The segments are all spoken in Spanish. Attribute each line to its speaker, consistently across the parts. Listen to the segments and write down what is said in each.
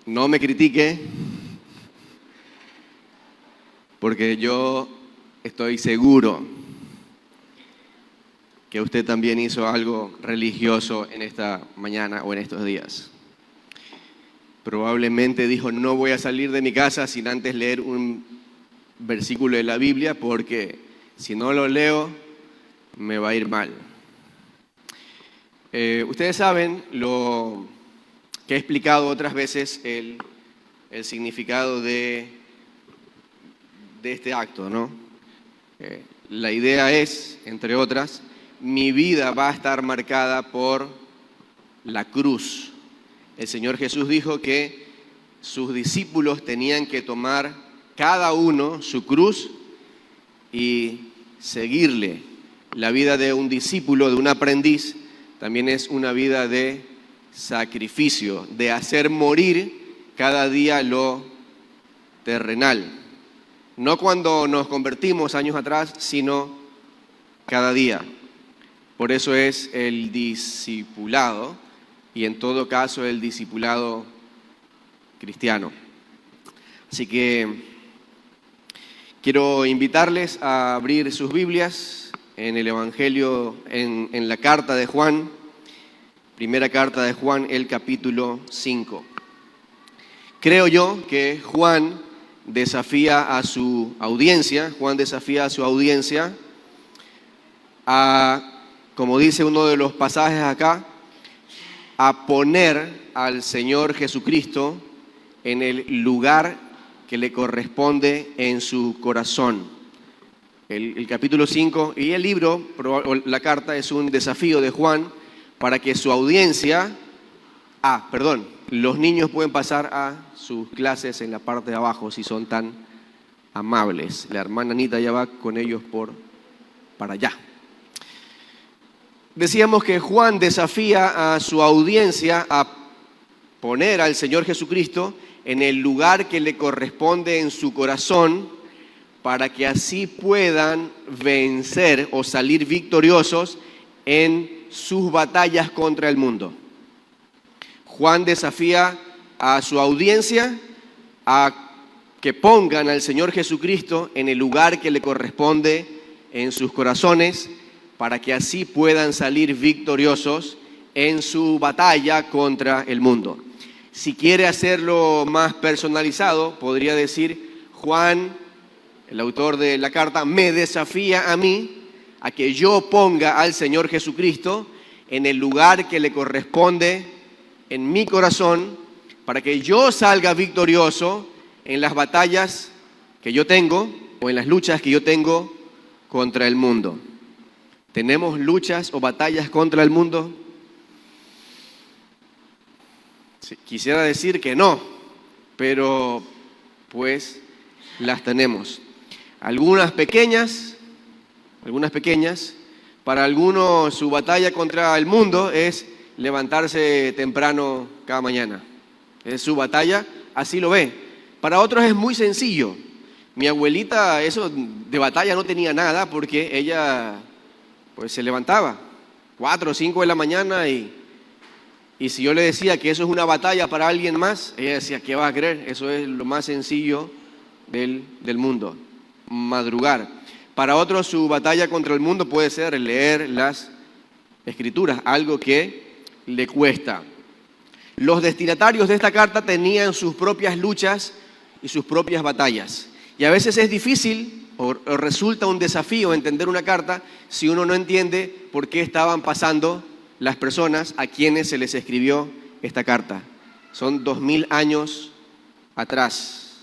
Speaker 1: No me critique, porque yo estoy seguro que usted también hizo algo religioso en esta mañana o en estos días. Probablemente dijo, no voy a salir de mi casa sin antes leer un versículo de la Biblia, porque si no lo leo, me va a ir mal. Ustedes saben lo que he explicado otras veces el significado de este acto, ¿no? La idea es, entre otras, mi vida va a estar marcada por la cruz. El Señor Jesús dijo que sus discípulos tenían que tomar cada uno su cruz y seguirle. La vida de un discípulo, de un aprendiz, también es una vida de sacrificio, de hacer morir cada día lo terrenal. No cuando nos convertimos años atrás, sino cada día. Por eso es el discipulado, y en todo caso el discipulado cristiano. Así que quiero invitarles a abrir sus Biblias en el Evangelio, en la carta de Juan, primera carta de Juan, el capítulo 5. Creo yo que Juan desafía a su audiencia, a, como dice uno de los pasajes acá, a poner al Señor Jesucristo en el lugar que le corresponde en su corazón. El capítulo 5 y el libro, la carta, es un desafío de Juan para que su audiencia, los niños pueden pasar a sus clases en la parte de abajo si son tan amables. La hermana Anita ya va con ellos para allá. Decíamos que Juan desafía a su audiencia a poner al Señor Jesucristo en el lugar que le corresponde en su corazón, para que así puedan vencer o salir victoriosos en sus batallas contra el mundo. Juan desafía a su audiencia a que pongan al Señor Jesucristo en el lugar que le corresponde en sus corazones, para que así puedan salir victoriosos en su batalla contra el mundo. Si quiere hacerlo más personalizado, podría decir, Juan, el autor de la carta, me desafía a mí a que yo ponga al Señor Jesucristo en el lugar que le corresponde en mi corazón, para que yo salga victorioso en las batallas que yo tengo o en las luchas que yo tengo contra el mundo. ¿Tenemos luchas o batallas contra el mundo? Sí, quisiera decir que no, pero pues las tenemos. Algunas pequeñas, para algunos su batalla contra el mundo es levantarse temprano cada mañana. Es su batalla, así lo ve. Para otros es muy sencillo. Mi abuelita eso de batalla no tenía nada, porque ella pues se levantaba 4 o 5 de la mañana y si yo le decía que eso es una batalla para alguien más, ella decía, ¿qué vas a creer? Eso es lo más sencillo del mundo, madrugar. Para otros su batalla contra el mundo puede ser leer las Escrituras, algo que le cuesta. Los destinatarios de esta carta tenían sus propias luchas y sus propias batallas. Y a veces es difícil o resulta un desafío entender una carta si uno no entiende por qué estaban pasando las personas a quienes se les escribió esta carta. Son 2000 años atrás.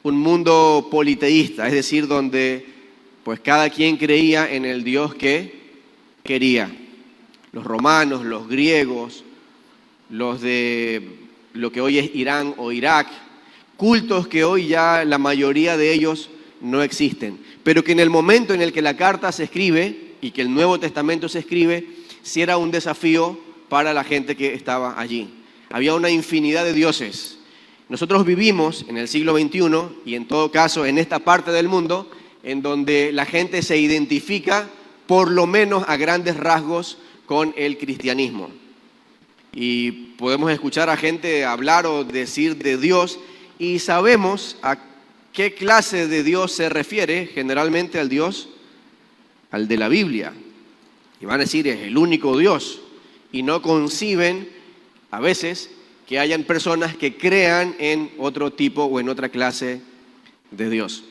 Speaker 1: Un mundo politeísta, es decir, donde pues cada quien creía en el Dios que quería. Los romanos, los griegos, los de lo que hoy es Irán o Irak, cultos que hoy ya la mayoría de ellos no existen, pero que en el momento en el que la carta se escribe y que el Nuevo Testamento se escribe, sí era un desafío para la gente que estaba allí. Había una infinidad de dioses. Nosotros vivimos en el siglo XXI y en todo caso en esta parte del mundo en donde la gente se identifica por lo menos a grandes rasgos con el cristianismo. y podemos escuchar a gente hablar o decir de Dios y sabemos a qué clase de Dios se refiere, generalmente al Dios, al de la Biblia. Y van a decir, es el único Dios. Y no conciben a veces que hayan personas que crean en otro tipo o en otra clase de Dios.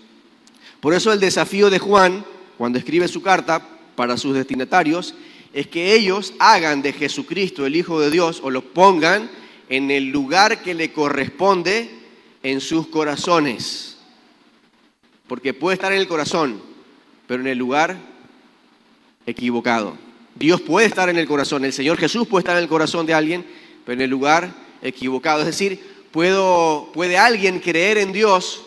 Speaker 1: Por eso el desafío de Juan, cuando escribe su carta para sus destinatarios, es que ellos hagan de Jesucristo el Hijo de Dios o lo pongan en el lugar que le corresponde en sus corazones. Porque puede estar en el corazón, pero en el lugar equivocado. Dios puede estar en el corazón, el Señor Jesús puede estar en el corazón de alguien, pero en el lugar equivocado. Es decir, puede alguien creer en Dios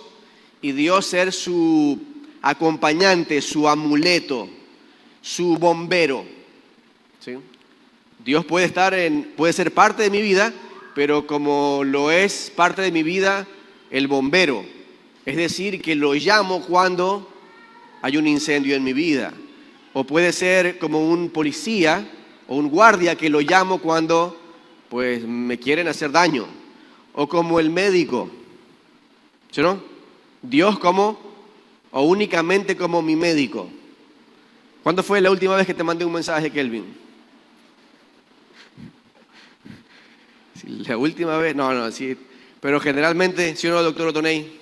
Speaker 1: y Dios ser su acompañante, su amuleto, su bombero. ¿Sí? Dios puede ser parte de mi vida, pero como lo es parte de mi vida el bombero, es decir, que lo llamo cuando hay un incendio en mi vida. O puede ser como un policía o un guardia que lo llamo cuando pues me quieren hacer daño. O como el médico, ¿sí, no? Dios o únicamente como mi médico. ¿Cuándo fue la última vez que te mandé un mensaje, Kelvin? La última vez, no, sí, pero generalmente, ¿sí o no, doctor Otoney?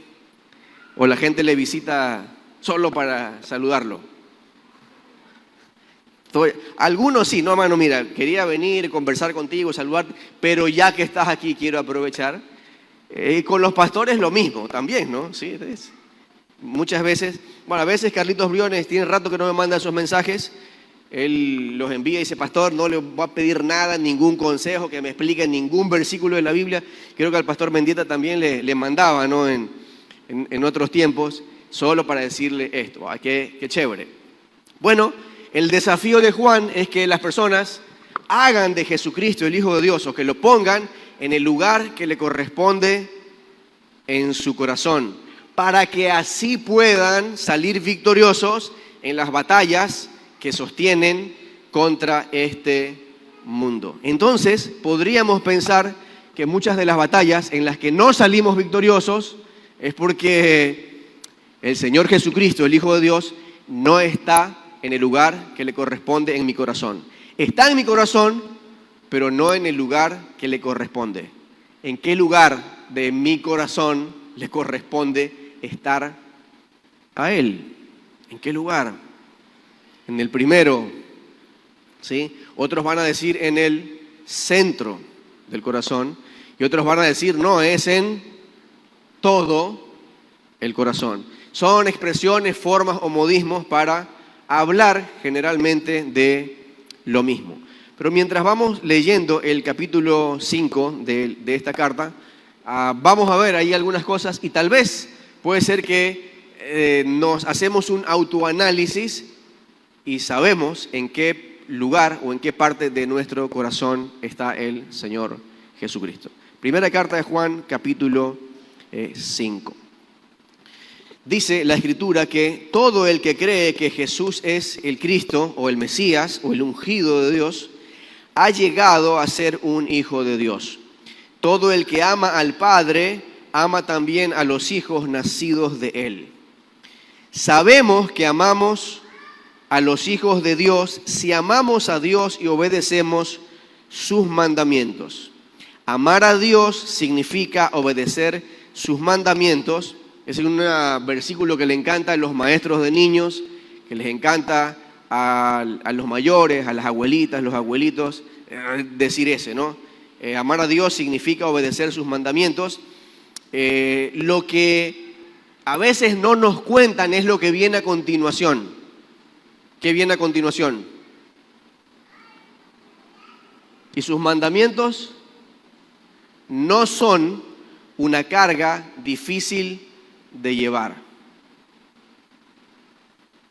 Speaker 1: O la gente le visita solo para saludarlo. Algunos sí, no, hermano, mira, quería venir, conversar contigo, saludarte, pero ya que estás aquí quiero aprovechar. Con los pastores lo mismo también, ¿no? Sí, muchas veces, bueno, a veces Carlitos Briones tiene rato que no me manda esos mensajes. Él los envía y dice, pastor, no le voy a pedir nada, ningún consejo, que me explique ningún versículo de la Biblia. Creo que al pastor Mendieta también le mandaba, ¿no? En otros tiempos, solo para decirle esto. Qué chévere. Bueno, el desafío de Juan es que las personas hagan de Jesucristo el Hijo de Dios o que lo pongan en el lugar que le corresponde en su corazón, para que así puedan salir victoriosos en las batallas que sostienen contra este mundo. Entonces, podríamos pensar que muchas de las batallas en las que no salimos victoriosos es porque el Señor Jesucristo, el Hijo de Dios, no está en el lugar que le corresponde en mi corazón. Está en mi corazón, pero no en el lugar que le corresponde. ¿En qué lugar de mi corazón le corresponde estar a Él? ¿En qué lugar? En el primero, ¿sí? Otros van a decir en el centro del corazón y otros van a decir no, es en todo el corazón. Son expresiones, formas o modismos para hablar generalmente de lo mismo. Pero mientras vamos leyendo el capítulo 5 de esta carta, vamos a ver ahí algunas cosas y tal vez puede ser que nos hacemos un autoanálisis y sabemos en qué lugar o en qué parte de nuestro corazón está el Señor Jesucristo. Primera carta de Juan, capítulo 5. Dice la Escritura que todo el que cree que Jesús es el Cristo o el Mesías o el ungido de Dios, ha llegado a ser un hijo de Dios. Todo el que ama al Padre, ama también a los hijos nacidos de Él. Sabemos que amamos a los hijos de Dios si amamos a Dios y obedecemos sus mandamientos. Amar a Dios significa obedecer sus mandamientos. Es un versículo que le encanta a los maestros de niños, que les encanta a los mayores, a las abuelitas, los abuelitos, decir ese, ¿no? Amar a Dios significa obedecer sus mandamientos. Lo que a veces no nos cuentan es lo que viene a continuación. ¿Qué viene a continuación? Y sus mandamientos no son una carga difícil de llevar.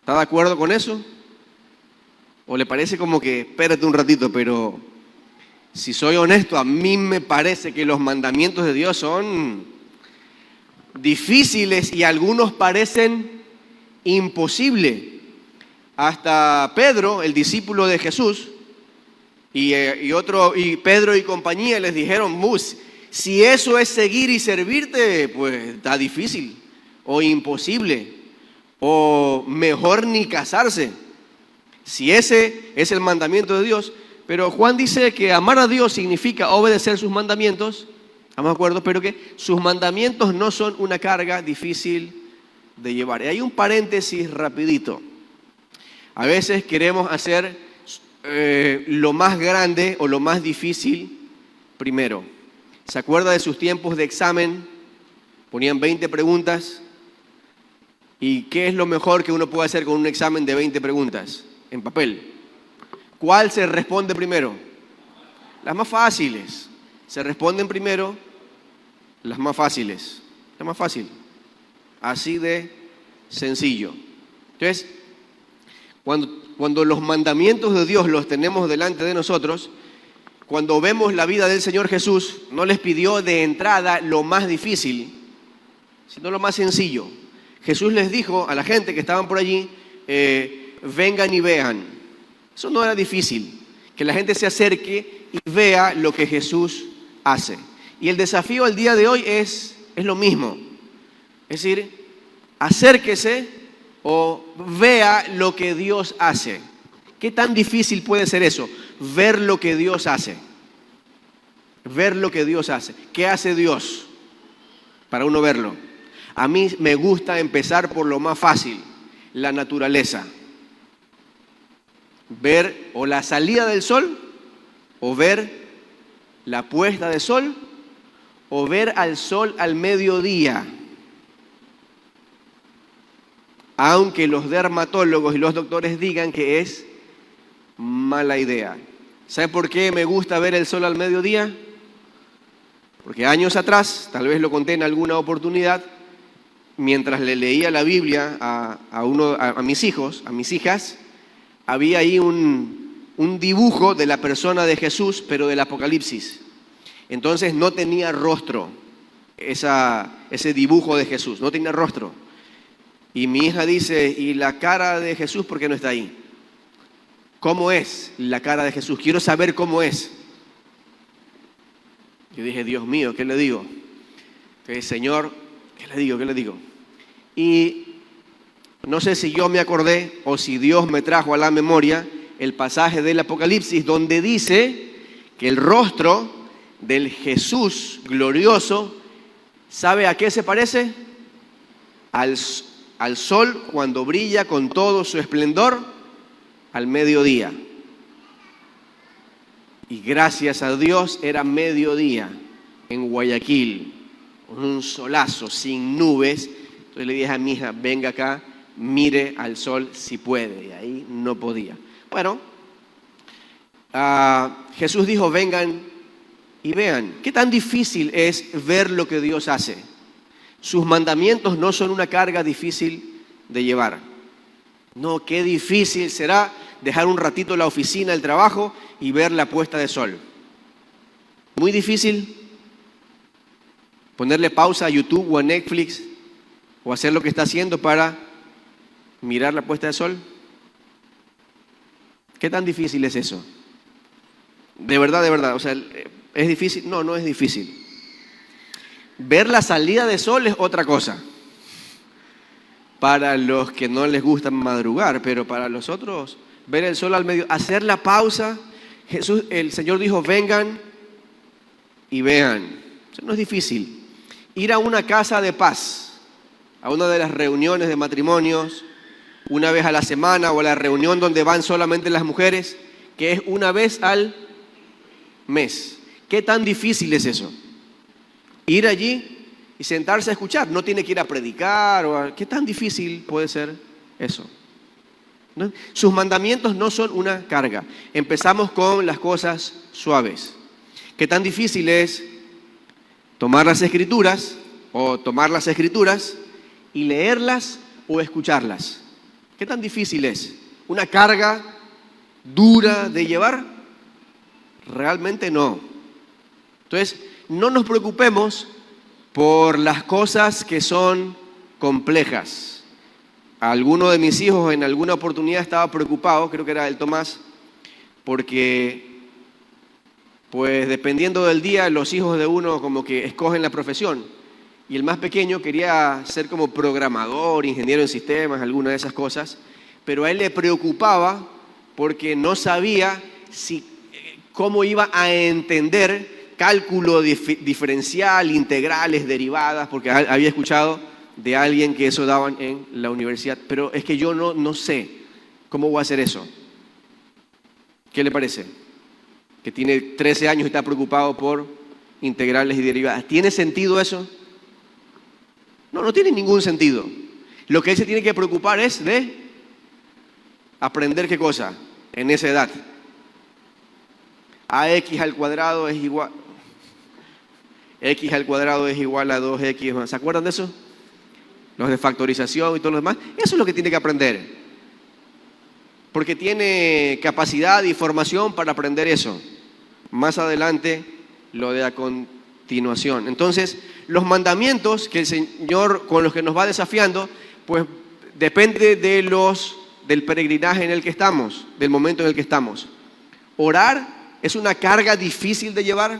Speaker 1: ¿Está de acuerdo con eso? ¿O le parece como que, espérate un ratito, pero si soy honesto, a mí me parece que los mandamientos de Dios son difíciles y algunos parecen imposibles? Hasta Pedro, el discípulo de Jesús, Y Pedro y compañía les dijeron, si eso es seguir y servirte, pues está difícil o imposible, o mejor ni casarse, si ese es el mandamiento de Dios. Pero Juan dice que amar a Dios significa obedecer sus mandamientos, ¿estamos de acuerdo? Pero que sus mandamientos no son una carga difícil de llevar. Y hay un paréntesis rapidito. A veces queremos hacer lo más grande o lo más difícil primero. ¿Se acuerda de sus tiempos de examen? Ponían 20 preguntas. ¿Y qué es lo mejor que uno puede hacer con un examen de 20 preguntas en papel? ¿Cuál se responde primero? Las más fáciles. Se responden primero las más fáciles. La más fácil. Así de sencillo. Entonces, cuando los mandamientos de Dios los tenemos delante de nosotros, cuando vemos la vida del Señor Jesús, no les pidió de entrada lo más difícil, sino lo más sencillo. Jesús les dijo a la gente que estaban por allí, vengan y vean. Eso no era difícil, que la gente se acerque y vea lo que Jesús hace. Y el desafío al día de hoy es lo mismo. Es decir, acérquese o vea lo que Dios hace. ¿Qué tan difícil puede ser eso? Ver lo que Dios hace. Ver lo que Dios hace. ¿Qué hace Dios para uno verlo? A mí me gusta empezar por lo más fácil, la naturaleza. Ver o la salida del sol, o ver la puesta de sol, o ver al sol al mediodía. Aunque los dermatólogos y los doctores digan que es mala idea. ¿Sabe por qué me gusta ver el sol al mediodía? Porque años atrás, tal vez lo conté en alguna oportunidad, mientras le leía la Biblia a mis hijos, a mis hijas, había ahí un dibujo de la persona de Jesús, pero del Apocalipsis. Entonces no tenía rostro, ese dibujo de Jesús, no tenía rostro. Y mi hija dice, ¿y la cara de Jesús por qué no está ahí? ¿Cómo es la cara de Jesús? Quiero saber cómo es. Yo dije, Dios mío, ¿qué le digo? Señor, ¿qué le digo? ¿Qué le digo? Y no sé si yo me acordé o si Dios me trajo a la memoria el pasaje del Apocalipsis donde dice que el rostro del Jesús glorioso, ¿sabe a qué se parece? Al sol cuando brilla con todo su esplendor al mediodía. Y gracias a Dios era mediodía en Guayaquil, con un solazo, sin nubes. Entonces le dije a mi hija, venga acá, mire al sol si puede. Y ahí no podía. Bueno, Jesús dijo, vengan y vean. ¿Qué tan difícil es ver lo que Dios hace? Sus mandamientos no son una carga difícil de llevar. No, qué difícil será dejar un ratito la oficina, el trabajo y ver la puesta de sol. Muy difícil ponerle pausa a YouTube o a Netflix o hacer lo que está haciendo para mirar la puesta de sol. ¿Qué tan difícil es eso? De verdad, o sea, ¿es difícil? No, no es difícil. Ver la salida de sol es otra cosa. Para los que no les gusta madrugar, pero para los otros, ver el sol al medio, hacer la pausa. El Señor dijo, vengan y vean. Eso no es difícil. Ir a una casa de paz, a una de las reuniones de matrimonios, una vez a la semana, o a la reunión donde van solamente las mujeres, que es una vez al mes. ¿Qué tan difícil es eso? Ir allí y sentarse a escuchar. No tiene que ir a predicar. ¿Qué tan difícil puede ser eso? ¿No? Sus mandamientos no son una carga. Empezamos con las cosas suaves. ¿Qué tan difícil es tomar las escrituras y leerlas o escucharlas? ¿Qué tan difícil es? ¿Una carga dura de llevar? Realmente no. Entonces, no nos preocupemos por las cosas que son complejas. Alguno de mis hijos en alguna oportunidad estaba preocupado, creo que era el Tomás, porque pues dependiendo del día, los hijos de uno como que escogen la profesión. Y el más pequeño quería ser como programador, ingeniero en sistemas, alguna de esas cosas, pero a él le preocupaba porque no sabía cómo iba a entender cálculo diferencial, integrales, derivadas, porque había escuchado de alguien que eso daban en la universidad, pero es que yo no sé cómo voy a hacer eso. ¿Qué le parece? Que tiene 13 años y está preocupado por integrales y derivadas. ¿Tiene sentido eso? No tiene ningún sentido. Lo que él se tiene que preocupar es de aprender qué cosa en esa edad. X al cuadrado es igual a 2x. ¿Se acuerdan de eso? Los de factorización y todo lo demás. Eso es lo que tiene que aprender. Porque tiene capacidad y formación para aprender eso. Más adelante lo de a continuación. Entonces, los mandamientos que el Señor con los que nos va desafiando, pues depende del peregrinaje en el que estamos, del momento en el que estamos. Orar es una carga difícil de llevar.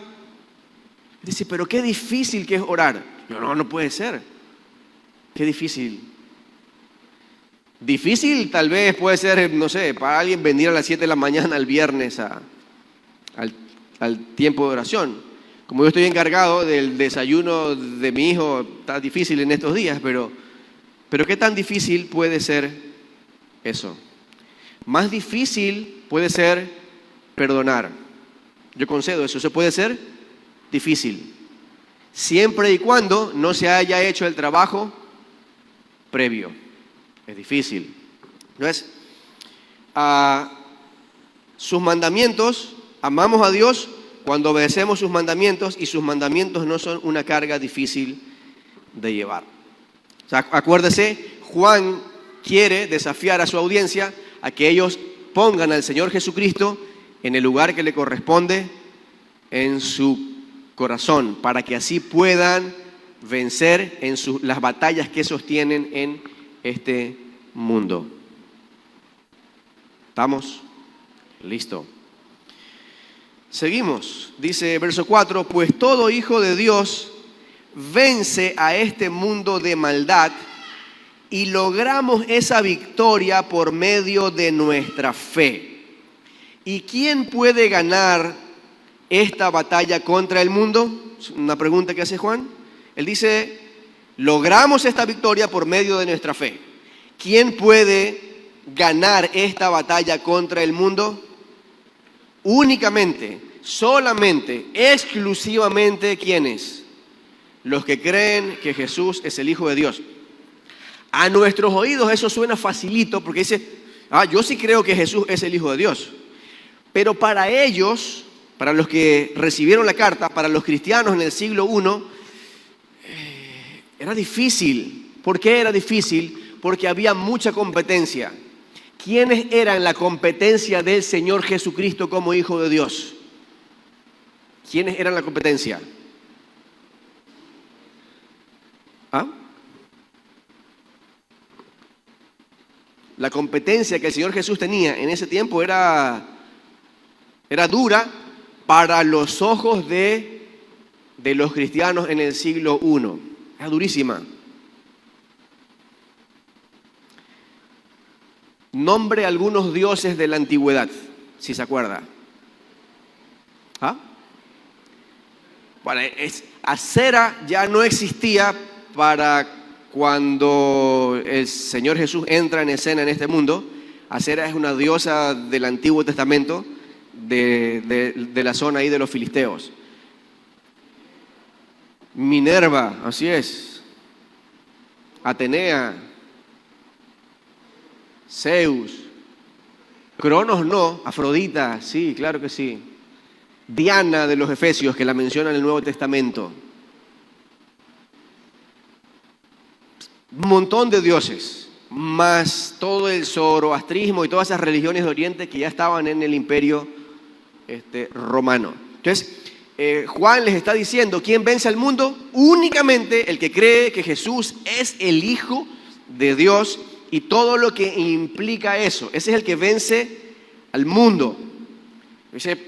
Speaker 1: Dice, pero qué difícil que es orar. No puede ser. Qué difícil. Difícil tal vez puede ser, no sé, para alguien venir a las 7 de la mañana el viernes al tiempo de oración. Como yo estoy encargado del desayuno de mi hijo, está difícil en estos días, pero ¿qué tan difícil puede ser eso? Más difícil puede ser perdonar. Yo concedo eso puede ser difícil. Siempre y cuando no se haya hecho el trabajo previo. Es difícil. ¿No es? Sus mandamientos, amamos a Dios cuando obedecemos sus mandamientos y sus mandamientos no son una carga difícil de llevar. O sea, acuérdese, Juan quiere desafiar a su audiencia a que ellos pongan al Señor Jesucristo en el lugar que le corresponde en su corazón, para que así puedan vencer en las batallas que sostienen en este mundo. ¿Estamos? Listo. Seguimos. Dice verso 4, pues todo hijo de Dios vence a este mundo de maldad y logramos esa victoria por medio de nuestra fe. ¿Y quién puede ganar esta batalla contra el mundo? Es una pregunta que hace Juan. Él dice, logramos esta victoria por medio de nuestra fe. ¿Quién puede ganar esta batalla contra el mundo? Únicamente, solamente, exclusivamente, ¿quiénes? Los que creen que Jesús es el Hijo de Dios. A nuestros oídos eso suena facilito porque dice, yo sí creo que Jesús es el Hijo de Dios. Pero para ellos, para los que recibieron la carta, para los cristianos en el siglo I, era difícil. ¿Por qué era difícil? Porque había mucha competencia. ¿Quiénes eran la competencia del Señor Jesucristo como Hijo de Dios? ¿Quiénes eran la competencia? La competencia que el Señor Jesús tenía en ese tiempo era dura para los ojos de los cristianos en el siglo I. Era durísima. Nombre algunos dioses de la antigüedad, si se acuerda. Bueno, Acera ya no existía para cuando el Señor Jesús entra en escena en este mundo. Acera es una diosa del Antiguo Testamento de la zona ahí de los filisteos. Minerva, así es. Atenea. Zeus. Cronos no, Afrodita, sí, claro que sí. Diana de los Efesios, que la menciona en el Nuevo Testamento. Un montón de dioses, más todo el zoroastrismo y todas esas religiones de Oriente que ya estaban en el imperio romano. Entonces, Juan les está diciendo, ¿quién vence al mundo? Únicamente el que cree que Jesús es el Hijo de Dios y todo lo que implica eso. Ese es el que vence al mundo. Dice,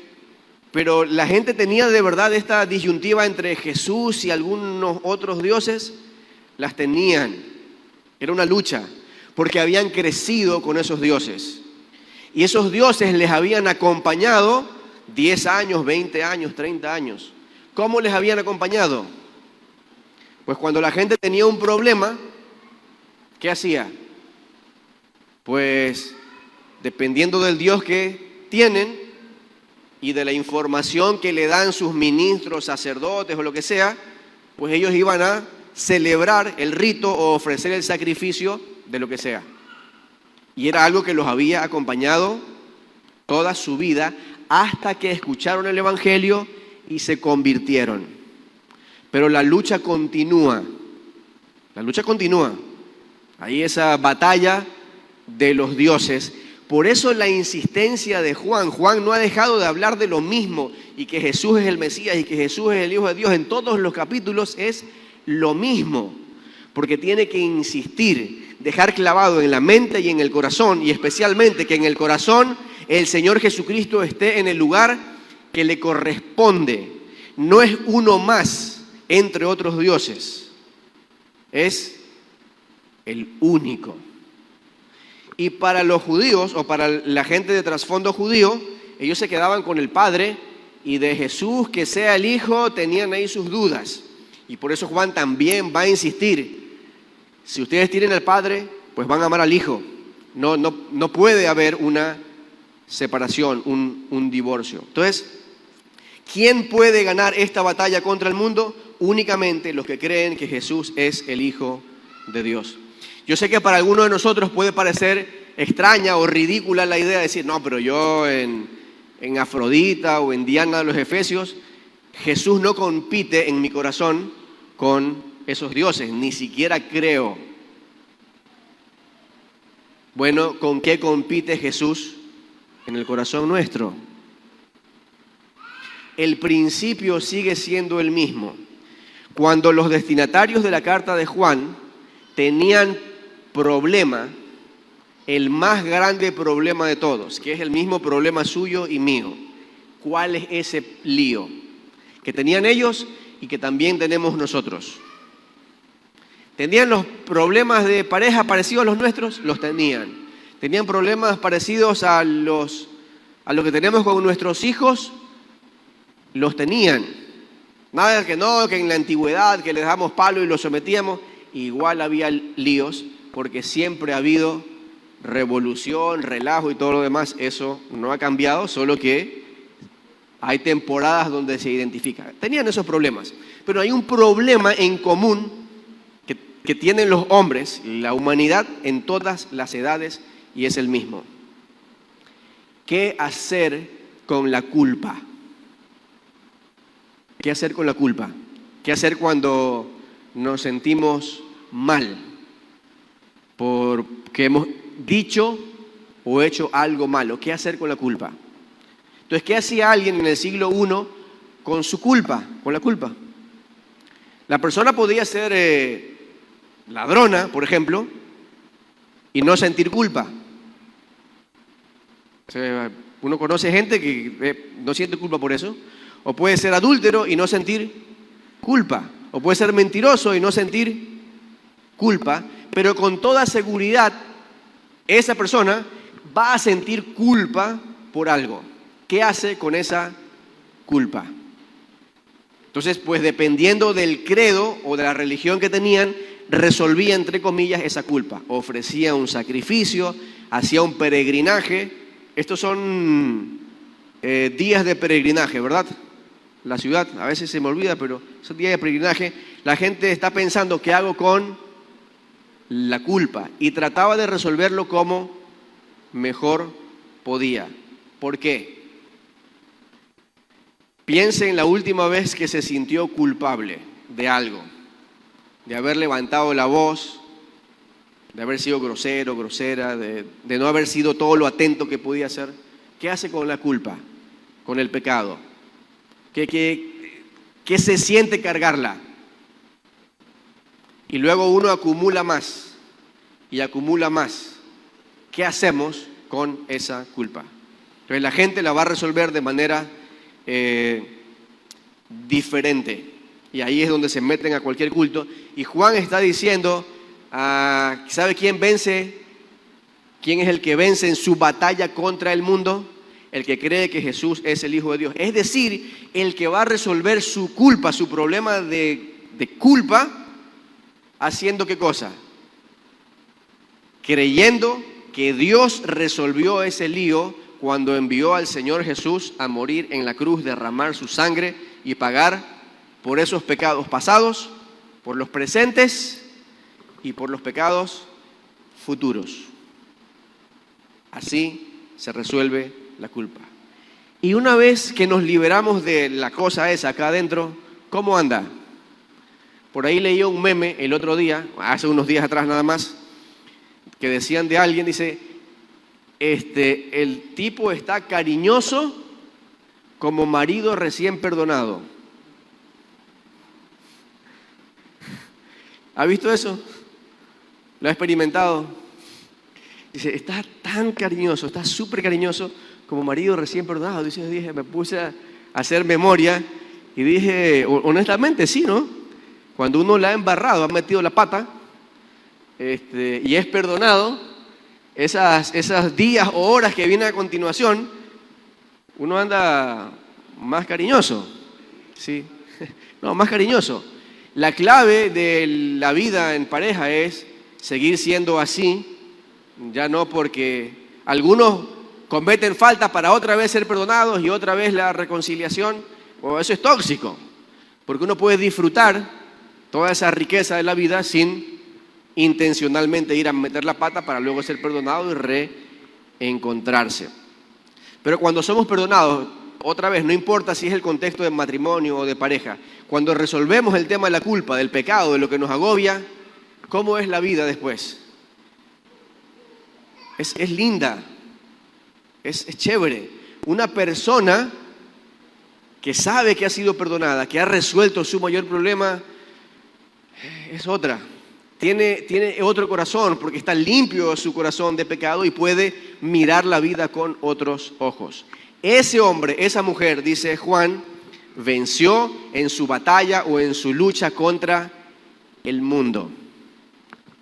Speaker 1: Pero la gente tenía de verdad esta disyuntiva entre Jesús y algunos otros dioses. Las tenían. Era una lucha, porque habían crecido con esos dioses. Y esos dioses les habían acompañado 10 años, 20 años, 30 años. ¿Cómo les habían acompañado? Pues cuando la gente tenía un problema, ¿qué hacía? Pues dependiendo del Dios que tienen y de la información que le dan sus ministros, sacerdotes o lo que sea, pues ellos iban a celebrar el rito o ofrecer el sacrificio de lo que sea. Y era algo que los había acompañado toda su vida hasta que escucharon el Evangelio y se convirtieron. Pero la lucha continúa. La lucha continúa. Hay esa batalla de los dioses. Por eso la insistencia de Juan. Juan no ha dejado de hablar de lo mismo y que Jesús es el Mesías y que Jesús es el Hijo de Dios. En todos los capítulos es lo mismo. Porque tiene que insistir, dejar clavado en la mente y en el corazón, y especialmente que en el corazón el Señor Jesucristo esté en el lugar que le corresponde. No es uno más entre otros dioses. Es el único. Y para los judíos, o para la gente de trasfondo judío, ellos se quedaban con el Padre, y de Jesús que sea el Hijo tenían ahí sus dudas. Y por eso Juan también va a insistir, si ustedes tienen al Padre, pues van a amar al Hijo. No puede haber una separación, un divorcio. Entonces, ¿quién puede ganar esta batalla contra el mundo? Únicamente los que creen que Jesús es el Hijo de Dios. Yo sé que para algunos de nosotros puede parecer extraña o ridícula la idea de decir, no, pero yo en Afrodita o en Diana de los Efesios, Jesús no compite en mi corazón con esos dioses, ni siquiera creo. Bueno, ¿con qué compite Jesús en el corazón nuestro? El principio sigue siendo el mismo. Cuando los destinatarios de la carta de Juan tenían problema, el más grande problema de todos, que es el mismo problema suyo y mío. ¿Cuál es ese lío que tenían ellos y que también tenemos nosotros? ¿Tenían los problemas de pareja parecidos a los nuestros? Los tenían. ¿Tenían problemas parecidos a lo que tenemos con nuestros hijos? Los tenían. Nada que no, que en la antigüedad, que les damos palo y los sometíamos. Igual había líos, porque siempre ha habido revolución, relajo y todo lo demás. Eso no ha cambiado, solo que hay temporadas donde se identifica. Tenían esos problemas, pero hay un problema en común que tienen los hombres, la humanidad en todas las edades, y es el mismo. ¿Qué hacer con la culpa? ¿Qué hacer con la culpa? ¿Qué hacer cuando nos sentimos mal porque hemos dicho o hecho algo malo? ¿Qué hacer con la culpa? Entonces, ¿qué hacía alguien en el siglo I con su culpa, con la culpa? La persona podía ser ladrona, por ejemplo, y no sentir culpa. O sea, uno conoce gente que no siente culpa por eso. O puede ser adúltero y no sentir culpa. O puede ser mentiroso y no sentir culpa. Pero con toda seguridad, esa persona va a sentir culpa por algo. ¿Qué hace con esa culpa? Entonces, pues dependiendo del credo o de la religión que tenían, resolvía, entre comillas, esa culpa. Ofrecía un sacrificio, hacía un peregrinaje. Estos son días de peregrinaje, ¿verdad? La ciudad, a veces se me olvida, pero son días de peregrinaje. La gente está pensando, ¿qué hago con la culpa? Y trataba de resolverlo como mejor podía. ¿Por qué? Piense en la última vez que se sintió culpable de algo, de haber levantado la voz, de haber sido grosero, grosera, de no haber sido todo lo atento que podía ser. ¿Qué hace con la culpa, con el pecado? ¿Qué se siente cargarla? Y luego uno acumula más y acumula más. ¿Qué hacemos con esa culpa? Entonces la gente la va a resolver de manera diferente. Y ahí es donde se meten a cualquier culto. Y Juan está diciendo, ¿sabe quién vence? ¿Quién es el que vence en su batalla contra el mundo? El que cree que Jesús es el Hijo de Dios. Es decir, el que va a resolver su culpa, su problema de culpa, ¿haciendo qué cosa? Creyendo que Dios resolvió ese lío cuando envió al Señor Jesús a morir en la cruz, derramar su sangre y pagar por esos pecados pasados, por los presentes y por los pecados futuros. Así se resuelve la culpa. Y una vez que nos liberamos de la cosa esa acá adentro, ¿cómo anda? Por ahí leí un meme el otro día, hace unos días atrás nada más, que decían de alguien, dice, el tipo está cariñoso como marido recién perdonado. ¿Ha visto eso? ¿Lo ha experimentado? Dice, está tan cariñoso, está súper cariñoso como marido recién perdonado. Dije, me puse a hacer memoria y dije, honestamente sí, ¿no? Cuando uno la ha embarrado, ha metido la pata y es perdonado, esas días o horas que vienen a continuación, uno anda más cariñoso, ¿sí? No, más cariñoso. La clave de la vida en pareja es seguir siendo así, ya no porque algunos cometen faltas para otra vez ser perdonados y otra vez la reconciliación, o eso es tóxico, porque uno puede disfrutar toda esa riqueza de la vida sin intencionalmente ir a meter la pata para luego ser perdonado y reencontrarse. Pero cuando somos perdonados, otra vez, no importa si es el contexto de matrimonio o de pareja, cuando resolvemos el tema de la culpa, del pecado, de lo que nos agobia, ¿cómo es la vida después? Es linda, es chévere. Una persona que sabe que ha sido perdonada, que ha resuelto su mayor problema, es otra. Tiene otro corazón porque está limpio su corazón de pecado y puede mirar la vida con otros ojos. Ese hombre, esa mujer, dice Juan, venció en su batalla o en su lucha contra el mundo.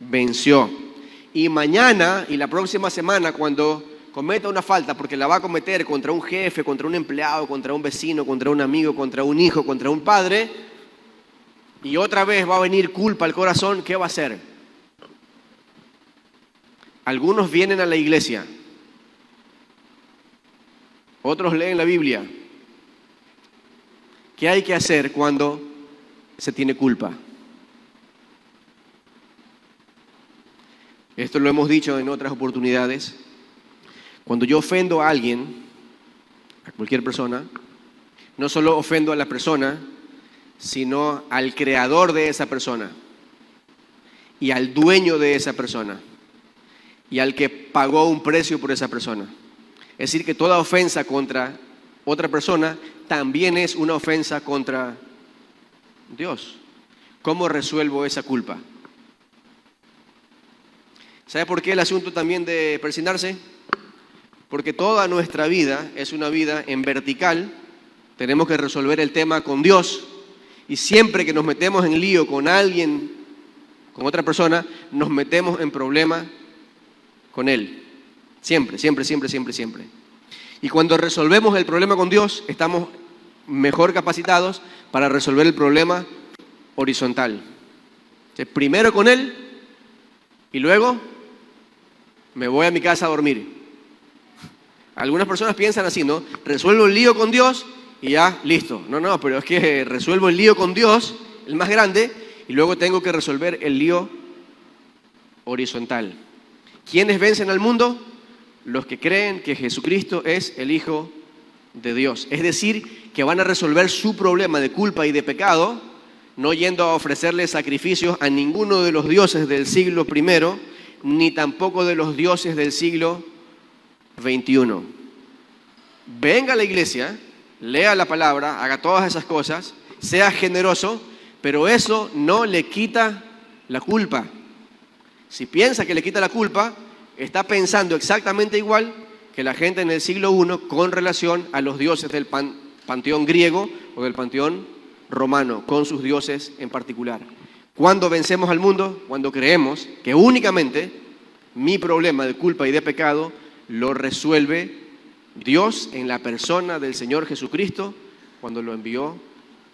Speaker 1: Venció. Y mañana y la próxima semana, cuando cometa una falta, porque la va a cometer contra un jefe, contra un empleado, contra un vecino, contra un amigo, contra un hijo, contra un padre, y otra vez va a venir culpa al corazón, ¿qué va a hacer? Algunos vienen a la iglesia, otros leen la Biblia. ¿Qué hay que hacer cuando se tiene culpa? Esto lo hemos dicho en otras oportunidades. Cuando yo ofendo a alguien, a cualquier persona, no solo ofendo a la persona, sino al creador de esa persona y al dueño de esa persona y al que pagó un precio por esa persona. Es decir, que toda ofensa contra otra persona también es una ofensa contra Dios. ¿Cómo resuelvo esa culpa? ¿Sabe por qué el asunto también de persignarse? Porque toda nuestra vida es una vida en vertical. Tenemos que resolver el tema con Dios. Y siempre que nos metemos en lío con alguien, con otra persona, nos metemos en problema con Él. Siempre, siempre, siempre, siempre, siempre. Y cuando resolvemos el problema con Dios, estamos mejor capacitados para resolver el problema horizontal. Entonces, primero con Él y luego me voy a mi casa a dormir. Algunas personas piensan así, ¿no? Resuelvo el lío con Dios y ya, listo. No, pero es que resuelvo el lío con Dios, el más grande, y luego tengo que resolver el lío horizontal. ¿Quiénes vencen al mundo? Los que creen que Jesucristo es el Hijo de Dios. Es decir, que van a resolver su problema de culpa y de pecado, no yendo a ofrecerle sacrificios a ninguno de los dioses del siglo I, ni tampoco de los dioses del siglo XXI. Venga a la iglesia, lea la palabra, haga todas esas cosas, sea generoso, pero eso no le quita la culpa. Si piensa que le quita la culpa, está pensando exactamente igual que la gente en el siglo I con relación a los dioses del panteón griego o del panteón romano, con sus dioses en particular. ¿Cuándo vencemos al mundo? Cuando creemos que únicamente mi problema de culpa y de pecado lo resuelve Dios en la persona del Señor Jesucristo cuando lo envió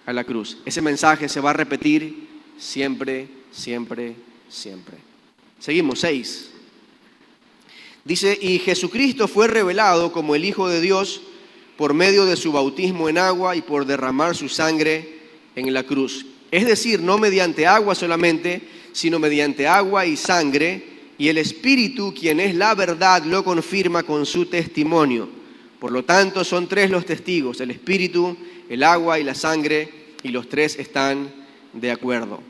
Speaker 1: a la cruz. Ese mensaje se va a repetir siempre, siempre, siempre. Seguimos, 6. Dice, y Jesucristo fue revelado como el Hijo de Dios por medio de su bautismo en agua y por derramar su sangre en la cruz. Es decir, no mediante agua solamente, sino mediante agua y sangre, y el Espíritu, quien es la verdad, lo confirma con su testimonio. Por lo tanto, son 3 los testigos, el Espíritu, el agua y la sangre, y los 3 están de acuerdo.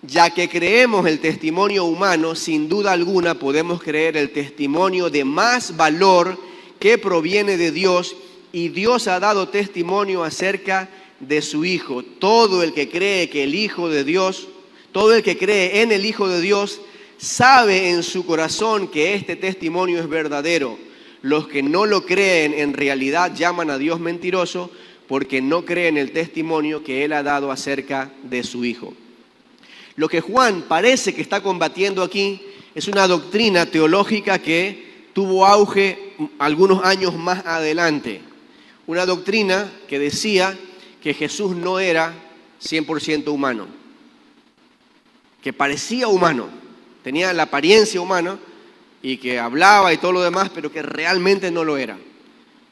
Speaker 1: Ya que creemos el testimonio humano, sin duda alguna podemos creer el testimonio de más valor que proviene de Dios, y Dios ha dado testimonio acerca de su Hijo. Todo el que cree que el Hijo de Dios, todo el que cree en el Hijo de Dios, sabe en su corazón que este testimonio es verdadero. Los que no lo creen en realidad llaman a Dios mentiroso, porque no creen el testimonio que Él ha dado acerca de su Hijo. Lo que Juan parece que está combatiendo aquí es una doctrina teológica que tuvo auge algunos años más adelante. Una doctrina que decía que Jesús no era 100% humano, que parecía humano, tenía la apariencia humana y que hablaba y todo lo demás, pero que realmente no lo era.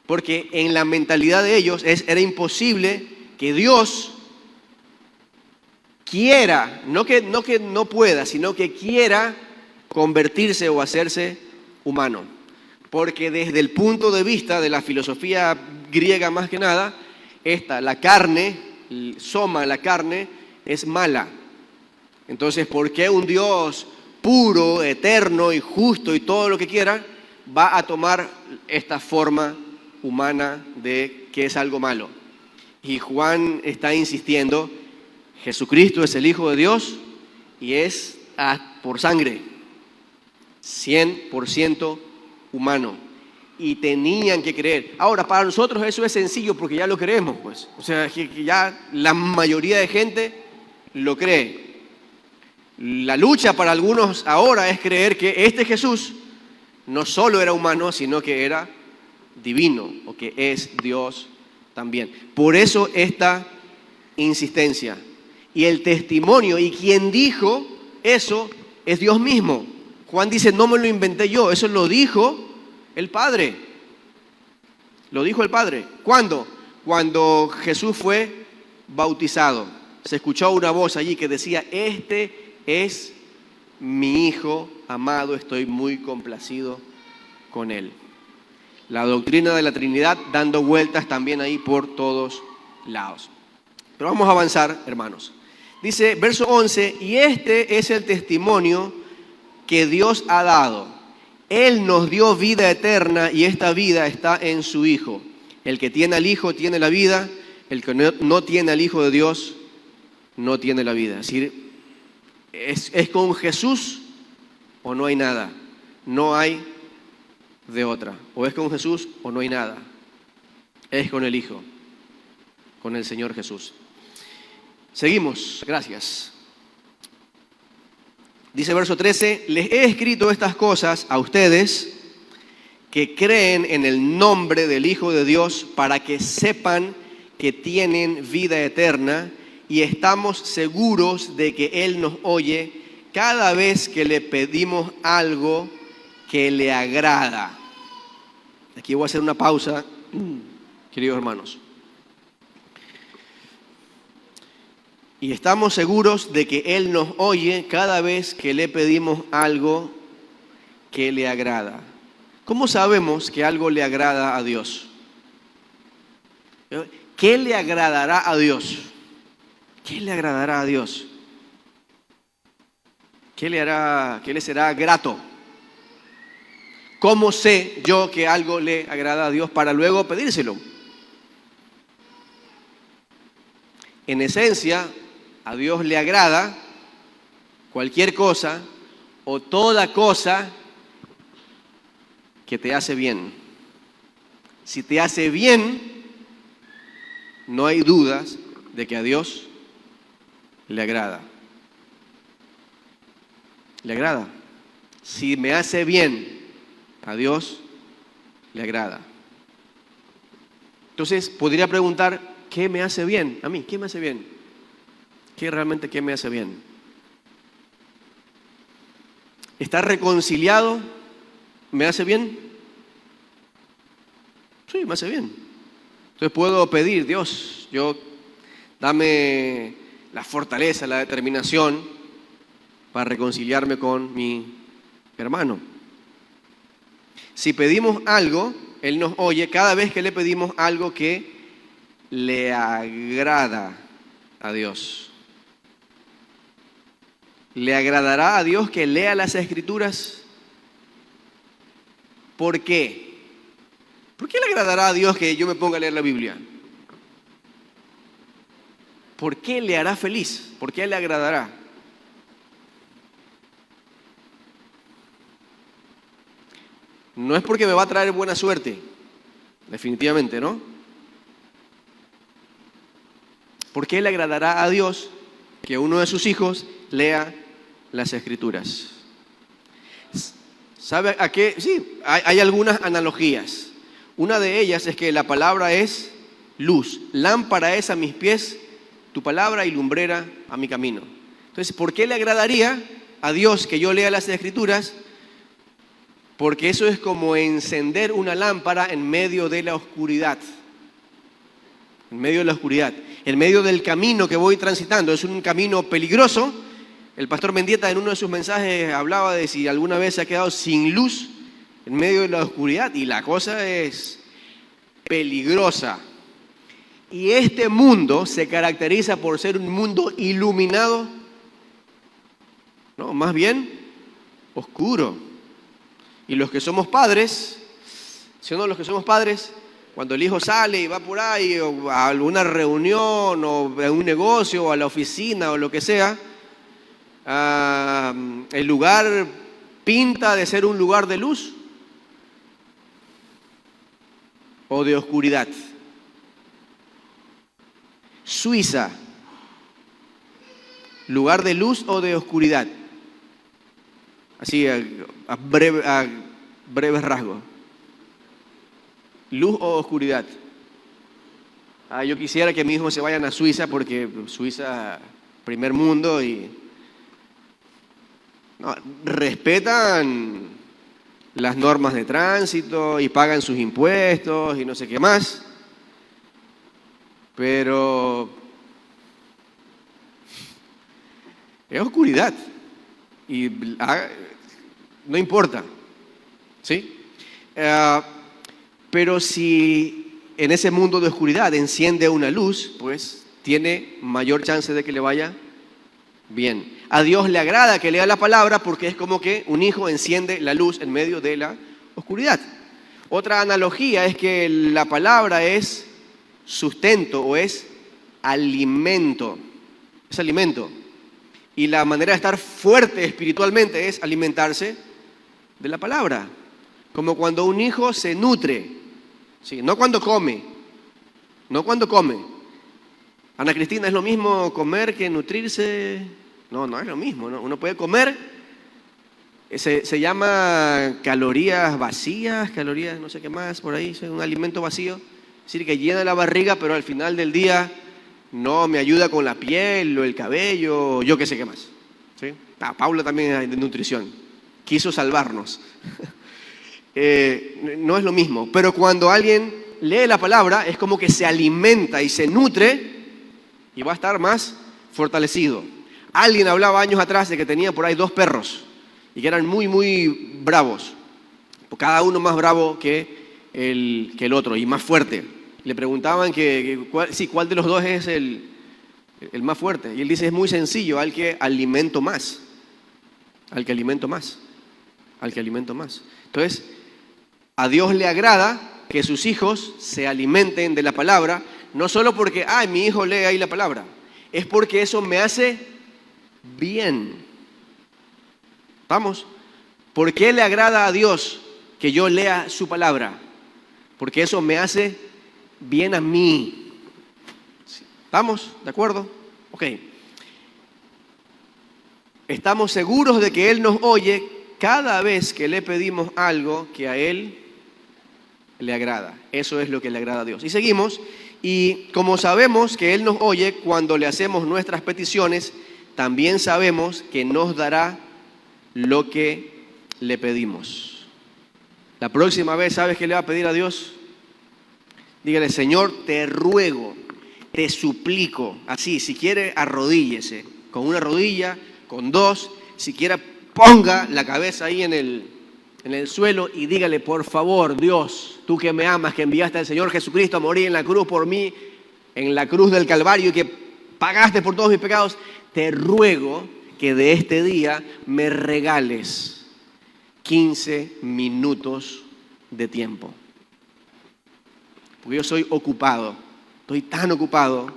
Speaker 1: Porque en la mentalidad de ellos era imposible que Dios quiera, no que no pueda, sino que quiera convertirse o hacerse humano. Porque desde el punto de vista de la filosofía griega más que nada, la carne, soma, la carne, es mala. Entonces, ¿por qué un Dios puro, eterno y justo y todo lo que quiera va a tomar esta forma humana de que es algo malo? Y Juan está insistiendo, Jesucristo es el Hijo de Dios y es por sangre, 100% humano. Y tenían que creer. Ahora, para nosotros eso es sencillo porque ya lo creemos, pues. O sea, que ya la mayoría de gente lo cree. La lucha para algunos ahora es creer que este Jesús no solo era humano, sino que era divino o que es Dios también. Por eso esta insistencia. Y el testimonio, y quien dijo eso es Dios mismo. Juan dice, no me lo inventé yo, eso lo dijo el Padre. Lo dijo el Padre. ¿Cuándo? Cuando Jesús fue bautizado. Se escuchó una voz allí que decía, este es mi Hijo amado, estoy muy complacido con él. La doctrina de la Trinidad dando vueltas también ahí por todos lados. Pero vamos a avanzar, hermanos. Dice, verso 11, y este es el testimonio que Dios ha dado. Él nos dio vida eterna y esta vida está en su Hijo. El que tiene al Hijo tiene la vida, el que no tiene al Hijo de Dios no tiene la vida. Es decir, es con Jesús o no hay nada. No hay de otra. O es con Jesús o no hay nada. Es con el Hijo, con el Señor Jesús. Seguimos, gracias. Dice verso 13, les he escrito estas cosas a ustedes que creen en el nombre del Hijo de Dios para que sepan que tienen vida eterna y estamos seguros de que Él nos oye cada vez que le pedimos algo que le agrada. Aquí voy a hacer una pausa, queridos hermanos. Y estamos seguros de que Él nos oye cada vez que le pedimos algo que le agrada. ¿Cómo sabemos que algo le agrada a Dios? ¿Qué le agradará a Dios? ¿Qué le agradará a Dios? ¿Qué le será grato? ¿Cómo sé yo que algo le agrada a Dios para luego pedírselo? En esencia, a Dios le agrada cualquier cosa o toda cosa que te hace bien. Si te hace bien, no hay dudas de que a Dios le agrada. Le agrada. Si me hace bien, a Dios le agrada. Entonces, podría preguntar, ¿qué me hace bien? A mí, ¿qué me hace bien? ¿Qué me hace bien? ¿Estar reconciliado me hace bien? Sí, me hace bien. Entonces puedo pedir, Dios, dame la fortaleza, la determinación para reconciliarme con mi hermano. Si pedimos algo, Él nos oye cada vez que le pedimos algo que le agrada a Dios. ¿Le agradará a Dios que lea las Escrituras? ¿Por qué? ¿Por qué le agradará a Dios que yo me ponga a leer la Biblia? ¿Por qué le hará feliz? ¿Por qué le agradará? No es porque me va a traer buena suerte, definitivamente, ¿no? ¿Por qué le agradará a Dios que uno de sus hijos lea las Escrituras? ¿Sabe a qué? Sí, hay algunas analogías. Una de ellas es que la palabra es luz. Lámpara es a mis pies tu palabra y lumbrera a mi camino. Entonces, ¿por qué le agradaría a Dios que yo lea las Escrituras? Porque eso es como encender una lámpara en medio de la oscuridad. En medio de la oscuridad. En medio del camino que voy transitando. Es un camino peligroso. El pastor Mendieta en uno de sus mensajes hablaba de si alguna vez se ha quedado sin luz en medio de la oscuridad. Y la cosa es peligrosa. Y este mundo se caracteriza por ser un mundo iluminado. No, más bien oscuro. Y los que somos padres, siendo los que somos padres, cuando el hijo sale y va por ahí o a alguna reunión o a un negocio o a la oficina o lo que sea, el lugar pinta de ser un lugar de luz o de oscuridad. Suiza, lugar de luz o de oscuridad. Así, a breves rasgos. ¿Luz o oscuridad? Yo quisiera que mis hijos se vayan a Suiza porque Suiza, primer mundo, y no, respetan las normas de tránsito y pagan sus impuestos y no sé qué más. Pero es oscuridad. Y no importa, ¿sí? Pero si en ese mundo de oscuridad enciende una luz, pues tiene mayor chance de que le vaya bien. A Dios le agrada que lea la palabra porque es como que un hijo enciende la luz en medio de la oscuridad. Otra analogía es que la palabra es sustento o es alimento. Es alimento. Y la manera de estar fuerte espiritualmente es alimentarse de la palabra. Como cuando un hijo se nutre, ¿sí? No cuando come. Ana Cristina, ¿es lo mismo comer que nutrirse? No es lo mismo, ¿no? Uno puede comer, se llama calorías vacías, calorías no sé qué más, por ahí, es un alimento vacío. Es decir, que llena la barriga, pero al final del día no me ayuda con la piel o el cabello, yo qué sé qué más. ¿Sí? Paula también es de nutrición, quiso salvarnos. No es lo mismo, pero cuando alguien lee la palabra es como que se alimenta y se nutre y va a estar más fortalecido. Alguien hablaba años atrás de que tenía por ahí 2 perros y que eran muy, muy bravos, cada uno más bravo que el otro y más fuerte. Le preguntaban cuál de los dos es el más fuerte. Y él dice, es muy sencillo, al que alimento más. Entonces, a Dios le agrada que sus hijos se alimenten de la palabra, no solo porque, mi hijo lee ahí la palabra, es porque eso me hace bien. Vamos, ¿por qué le agrada a Dios que yo lea su palabra? Porque eso me hace bien a mí. ¿Estamos de acuerdo? Ok. Estamos seguros de que Él nos oye cada vez que le pedimos algo que a Él le agrada. Eso es lo que le agrada a Dios. Y seguimos, y como sabemos que Él nos oye cuando le hacemos nuestras peticiones, también sabemos que nos dará lo que le pedimos. La próxima vez, ¿sabes qué le va a pedir a Dios? Dígale: Señor, te ruego, te suplico. Así, si quiere, arrodíllese. Con una rodilla, con dos, si quiere, ponga la cabeza ahí en el suelo y dígale: por favor, Dios, tú que me amas, que enviaste al Señor Jesucristo a morir en la cruz por mí, en la cruz del Calvario, y que pagaste por todos mis pecados, te ruego que de este día me regales 15 minutos de tiempo. Porque yo soy ocupado, estoy tan ocupado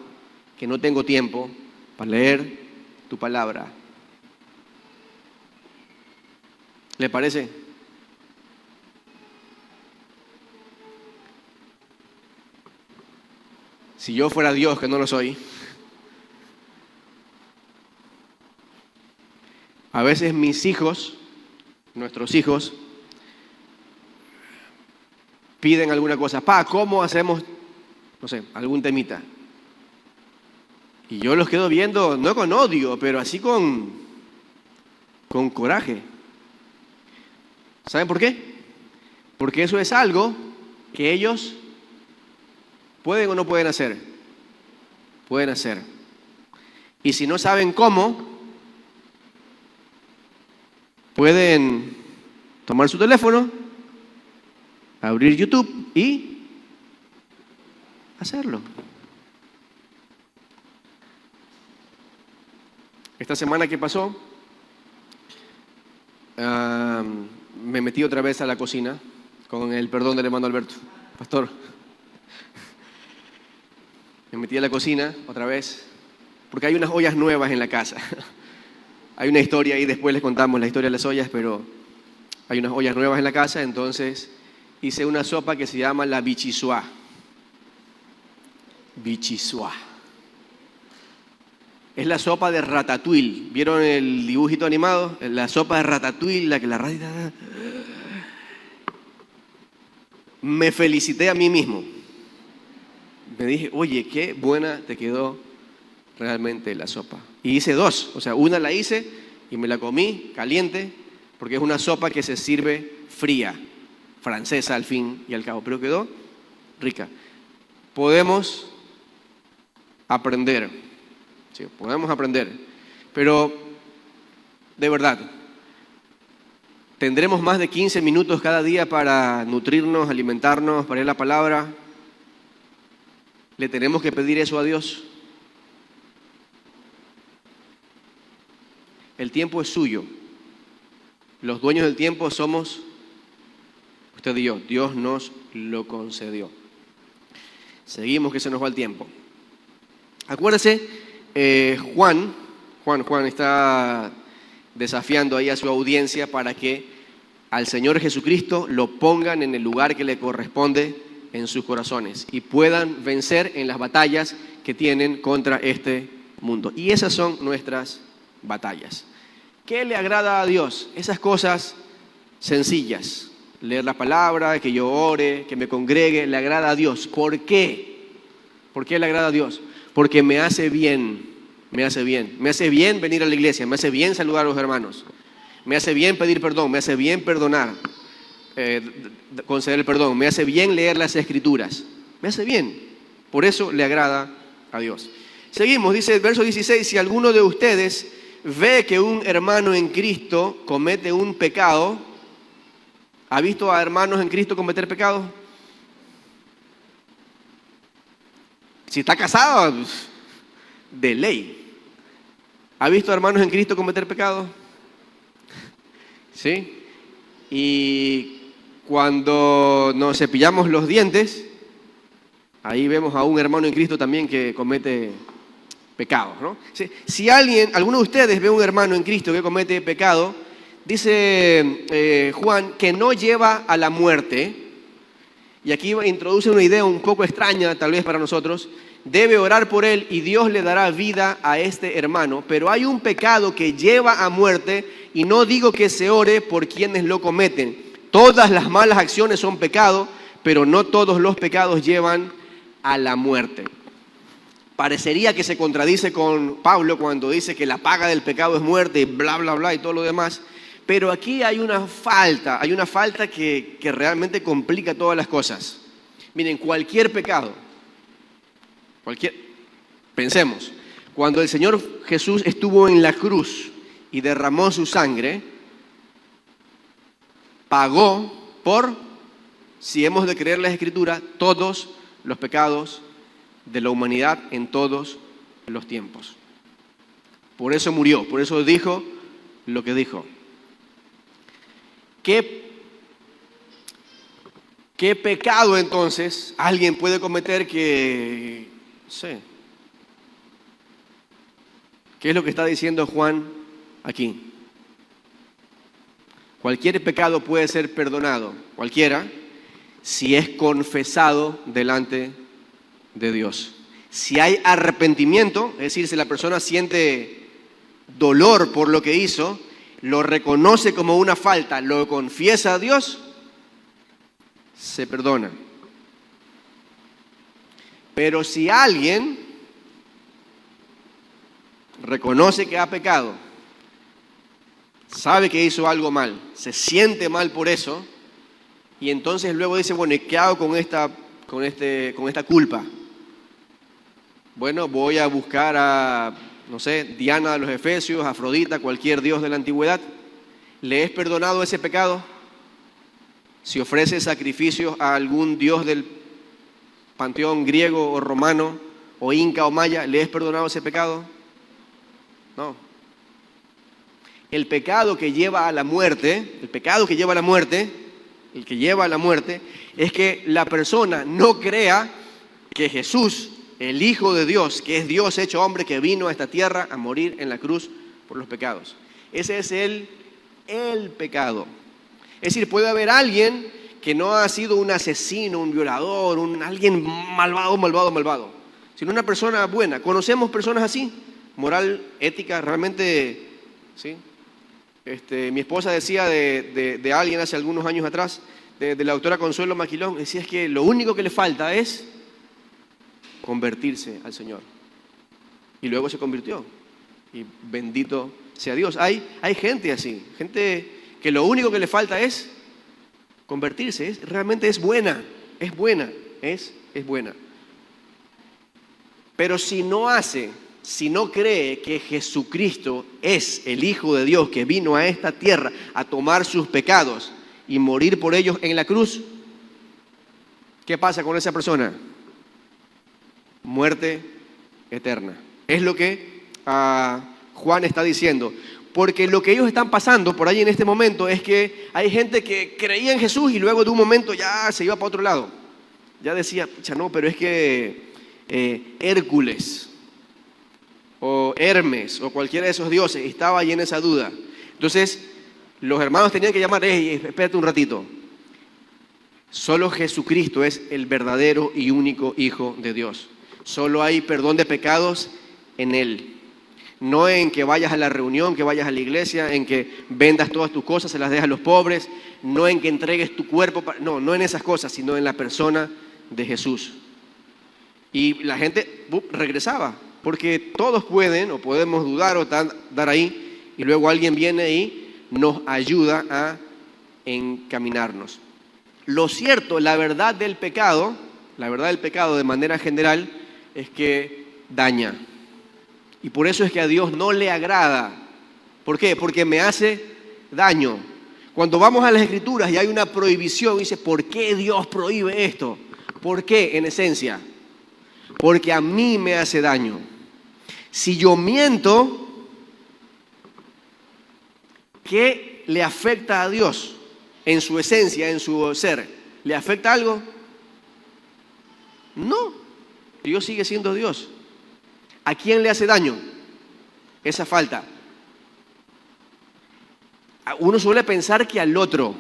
Speaker 1: que no tengo tiempo para leer tu palabra. ¿Le parece? Si yo fuera Dios, que no lo soy, a veces mis hijos, nuestros hijos, piden alguna cosa. ¿Cómo hacemos, no sé, algún temita? Y yo los quedo viendo, no con odio, pero así con coraje. ¿Saben por qué? Porque eso es algo que ellos pueden o no pueden hacer. Pueden hacer. Y si no saben cómo, pueden tomar su teléfono, abrir YouTube y hacerlo. Esta semana que pasó, me metí otra vez a la cocina, con el perdón del hermano Alberto. Pastor, me metí a la cocina otra vez, porque hay unas ollas nuevas en la casa. Hay una historia ahí, después les contamos la historia de las ollas, pero hay unas ollas nuevas en la casa, entonces hice una sopa que se llama la bichisua. Bichisua. Es la sopa de Ratatouille. ¿Vieron el dibujito animado? La sopa de Ratatouille, la que la ratita... Me felicité a mí mismo. Me dije: oye, qué buena te quedó realmente la sopa. Y hice dos, o sea, una la hice y me la comí caliente, porque es una sopa que se sirve fría, francesa al fin y al cabo, pero quedó rica. Podemos aprender, sí, podemos aprender, pero de verdad, ¿tendremos más de 15 minutos cada día para nutrirnos, alimentarnos, para leer la palabra? ¿Le tenemos que pedir eso a Dios? El tiempo es suyo. Los dueños del tiempo somos usted y yo. Dios nos lo concedió. Seguimos, que se nos va el tiempo. Acuérdese, Juan está desafiando ahí a su audiencia para que al Señor Jesucristo lo pongan en el lugar que le corresponde en sus corazones y puedan vencer en las batallas que tienen contra este mundo. Y esas son nuestras batallas. ¿Qué le agrada a Dios? Esas cosas sencillas. Leer la palabra, que yo ore, que me congregue, le agrada a Dios. ¿Por qué? ¿Por qué le agrada a Dios? Porque me hace bien, me hace bien. Me hace bien venir a la iglesia, me hace bien saludar a los hermanos. Me hace bien pedir perdón, me hace bien perdonar, conceder el perdón. Me hace bien leer las Escrituras. Me hace bien. Por eso le agrada a Dios. Seguimos, dice el verso 16, si alguno de ustedes ve que un hermano en Cristo comete un pecado, ¿ha visto a hermanos en Cristo cometer pecado? Si está casado, de ley. ¿Ha visto a hermanos en Cristo cometer pecado? ¿Sí? Y cuando nos cepillamos los dientes, ahí vemos a un hermano en Cristo también que comete pecados, ¿no? Si alguno de ustedes ve a un hermano en Cristo que comete pecado, dice Juan, que no lleva a la muerte, y aquí introduce una idea un poco extraña tal vez para nosotros, debe orar por él y Dios le dará vida a este hermano. Pero hay un pecado que lleva a muerte y no digo que se ore por quienes lo cometen. Todas las malas acciones son pecado, pero no todos los pecados llevan a la muerte. Parecería que se contradice con Pablo cuando dice que la paga del pecado es muerte y bla, bla, bla y todo lo demás. Pero aquí hay una falta que realmente complica todas las cosas. Miren, cualquier pecado, pensemos, cuando el Señor Jesús estuvo en la cruz y derramó su sangre, pagó por, si hemos de creer la Escritura, todos los pecados de la humanidad en todos los tiempos. Por eso murió, por eso dijo lo que dijo. ¿Qué pecado entonces alguien puede cometer que, no sé, qué es lo que está diciendo Juan aquí? Cualquier pecado puede ser perdonado, cualquiera, si es confesado delante de Dios. Si hay arrepentimiento, es decir, si la persona siente dolor por lo que hizo, lo reconoce como una falta, lo confiesa a Dios, se perdona. Pero si alguien reconoce que ha pecado, sabe que hizo algo mal, se siente mal por eso, y entonces luego dice, bueno, ¿y qué hago con esta culpa? Bueno, voy a buscar a, no sé, Diana de los Efesios, Afrodita, cualquier dios de la antigüedad. ¿Le es perdonado ese pecado? Si ofrece sacrificios a algún dios del panteón griego o romano o inca o maya, ¿le es perdonado ese pecado? No. El pecado que lleva a la muerte, es que la persona no crea que Jesús, el Hijo de Dios, que es Dios hecho hombre, que vino a esta tierra a morir en la cruz por los pecados. Ese es el pecado. Es decir, puede haber alguien que no ha sido un asesino, un violador, alguien malvado, sino una persona buena. ¿Conocemos personas así? Moral, ética, realmente, ¿sí? Mi esposa decía de alguien hace algunos años atrás, de la doctora Consuelo Maquilón, decía es que lo único que le falta es convertirse al Señor. Y luego se convirtió. Y bendito sea Dios. Hay gente así, gente que lo único que le falta es convertirse. Realmente es buena. Pero si no cree que Jesucristo es el Hijo de Dios que vino a esta tierra a tomar sus pecados y morir por ellos en la cruz, ¿qué pasa con esa persona? Muerte eterna. Es lo que Juan está diciendo. Porque lo que ellos están pasando por ahí en este momento es que hay gente que creía en Jesús y luego de un momento ya se iba para otro lado. Ya decía, no, pero es que Hércules o Hermes o cualquiera de esos dioses estaba ahí en esa duda. Entonces los hermanos tenían que llamar, espérate un ratito. Solo Jesucristo es el verdadero y único Hijo de Dios. Solo hay perdón de pecados en Él. No en que vayas a la reunión, que vayas a la iglesia, en que vendas todas tus cosas, se las dejas a los pobres, no en que entregues tu cuerpo, no en esas cosas, sino en la persona de Jesús. Y la gente regresaba, porque todos pueden o podemos dudar o dar ahí, y luego alguien viene y nos ayuda a encaminarnos. Lo cierto, la verdad del pecado de manera general es que daña. Y por eso es que a Dios no le agrada. ¿Por qué? Porque me hace daño. Cuando vamos a las Escrituras y hay una prohibición, dice, ¿por qué Dios prohíbe esto? ¿Por qué? En esencia, porque a mí me hace daño. Si yo miento, ¿qué le afecta a Dios en su esencia, en su ser? ¿Le afecta algo? No, Dios sigue siendo Dios. ¿A quién le hace daño esa falta? Uno suele pensar que al otro.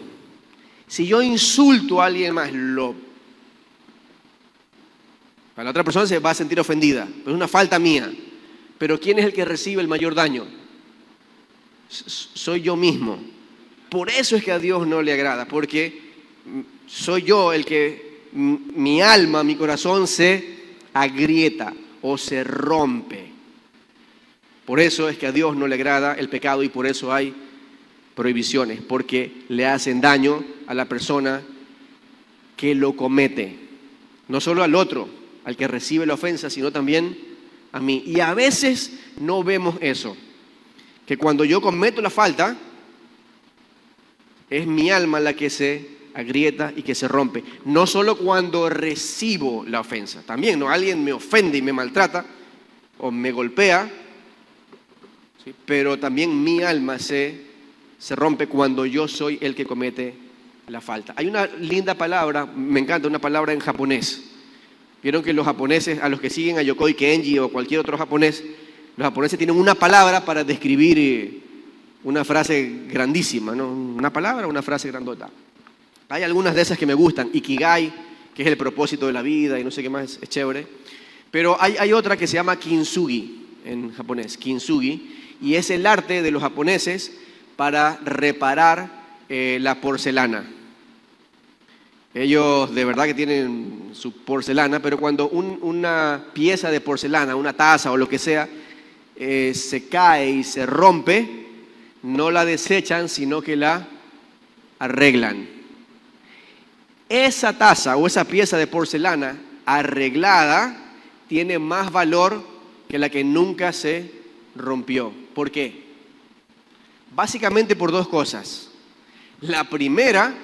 Speaker 1: Si yo insulto a alguien más, La otra persona se va a sentir ofendida, pero es una falta mía. Pero ¿quién es el que recibe el mayor daño? Soy yo mismo. Por eso es que a Dios no le agrada, porque soy yo el que, mi alma, mi corazón se agrieta o se rompe. Por eso es que a Dios no le agrada el pecado y por eso hay prohibiciones, porque le hacen daño a la persona que lo comete. No solo al otro, al que recibe la ofensa, sino también a mí. Y a veces no vemos eso, que cuando yo cometo la falta, es mi alma la que se agrieta y que se rompe. No solo cuando recibo la ofensa, también, ¿no? Alguien me ofende y me maltrata o me golpea, ¿sí? Pero también mi alma se rompe cuando yo soy el que comete la falta. Hay una linda palabra, me encanta, una palabra en japonés. Vieron que los japoneses, a los que siguen a Yokoi Kenji o cualquier otro japonés, los japoneses tienen una palabra para describir una frase grandísima, ¿no? Una palabra, una frase grandota. Hay algunas de esas que me gustan, Ikigai, que es el propósito de la vida y no sé qué más, es chévere. Pero hay otra que se llama Kintsugi, en japonés, Kintsugi, y es el arte de los japoneses para reparar la porcelana. Ellos de verdad que tienen su porcelana, pero cuando una pieza de porcelana, una taza o lo que sea, se cae y se rompe, no la desechan, sino que la arreglan. Esa taza o esa pieza de porcelana arreglada tiene más valor que la que nunca se rompió. ¿Por qué? Básicamente por dos cosas. La primera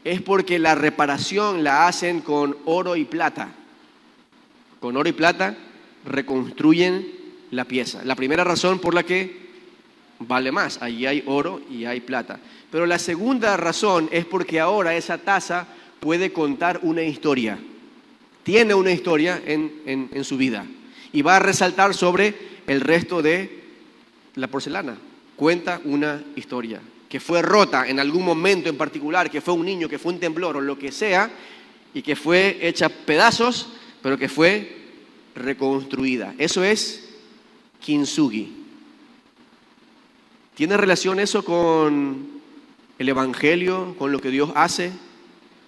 Speaker 1: es porque la reparación la hacen con oro y plata. Con oro y plata reconstruyen la pieza. La primera razón por la que vale más, allí hay oro y hay plata. Pero la segunda razón es porque ahora esa taza puede contar una historia. Tiene una historia en su vida y va a resaltar sobre el resto de la porcelana. Cuenta una historia que fue rota en algún momento en particular, que fue un niño, que fue un temblor o lo que sea, y que fue hecha pedazos, pero que fue reconstruida. Eso es Kintsugi. ¿Tiene relación eso con el Evangelio, con lo que Dios hace,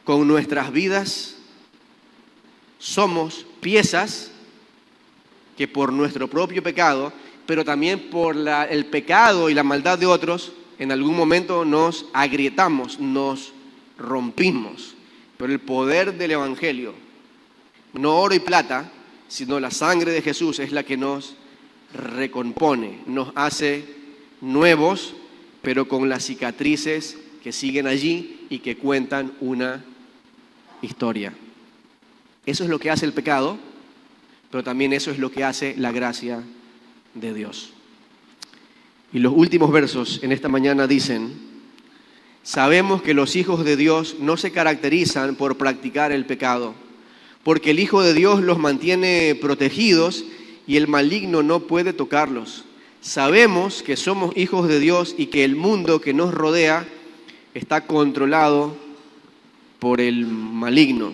Speaker 1: con nuestras vidas? Somos piezas que por nuestro propio pecado, pero también por el pecado y la maldad de otros, en algún momento nos agrietamos, nos rompimos. Pero el poder del Evangelio, no oro y plata, sino la sangre de Jesús es la que nos recompone, nos hace nuevos, pero con las cicatrices que siguen allí y que cuentan una historia. Eso es lo que hace el pecado, pero también eso es lo que hace la gracia de Dios. Y los últimos versos en esta mañana dicen: sabemos que los hijos de Dios no se caracterizan por practicar el pecado, porque el Hijo de Dios los mantiene protegidos y el maligno no puede tocarlos. Sabemos que somos hijos de Dios y que el mundo que nos rodea está controlado por el maligno.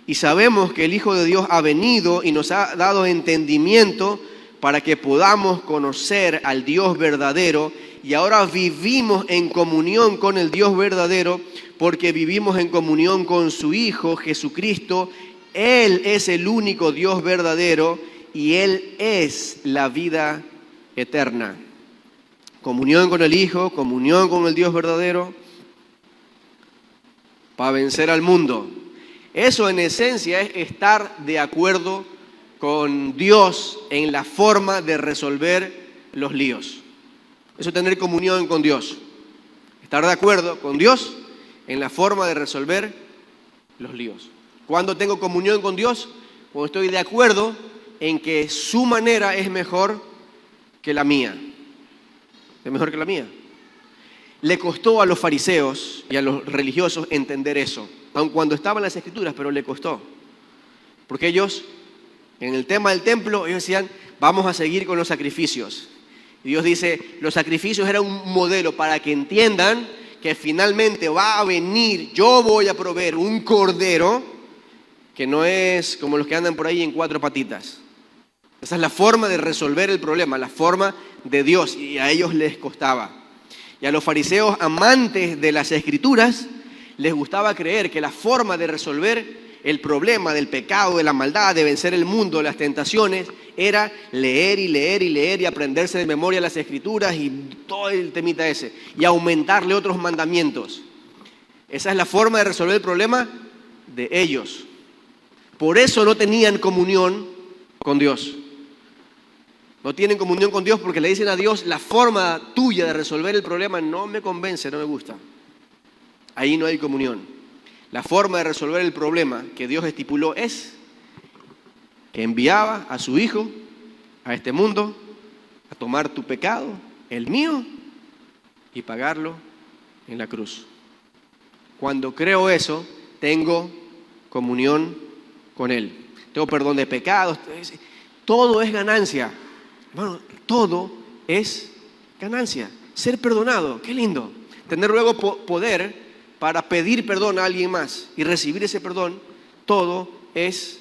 Speaker 1: Y sabemos que el Hijo de Dios ha venido y nos ha dado entendimiento para que podamos conocer al Dios verdadero, y ahora vivimos en comunión con el Dios verdadero porque vivimos en comunión con su Hijo Jesucristo. Él es el único Dios verdadero y Él es la vida eterna. Comunión con el Hijo, comunión con el Dios verdadero para vencer al mundo. Eso en esencia es estar de acuerdo con Dios en la forma de resolver los líos. Eso es tener comunión con Dios. Estar de acuerdo con Dios en la forma de resolver los líos. ¿Cuándo tengo comunión con Dios? Cuando estoy de acuerdo en que su manera es mejor que la mía. Es mejor que la mía. Le costó a los fariseos y a los religiosos entender eso, aun cuando estaban las Escrituras, pero le costó. Porque ellos, en el tema del templo, ellos decían: vamos a seguir con los sacrificios. Y Dios dice: los sacrificios eran un modelo para que entiendan que finalmente va a venir, yo voy a proveer un cordero que no es como los que andan por ahí en cuatro patitas. Esa es la forma de resolver el problema, la forma de Dios, y a ellos les costaba. Y a los fariseos amantes de las Escrituras les gustaba creer que la forma de resolver el problema del pecado, de la maldad, de vencer el mundo, las tentaciones, era leer y leer y leer y aprenderse de memoria las Escrituras y todo el temita ese, y aumentarle otros mandamientos. Esa es la forma de resolver el problema de ellos. Por eso no tenían comunión con Dios. No tienen comunión con Dios porque le dicen a Dios, la forma tuya de resolver el problema no me convence, no me gusta. Ahí no hay comunión. La forma de resolver el problema que Dios estipuló es que enviaba a su Hijo a este mundo a tomar tu pecado, el mío, y pagarlo en la cruz. Cuando creo eso, tengo comunión con Él. Tengo perdón de pecados. Todo es ganancia. Bueno, todo es ganancia. Ser perdonado, qué lindo. Tener luego poder para pedir perdón a alguien más y recibir ese perdón, todo es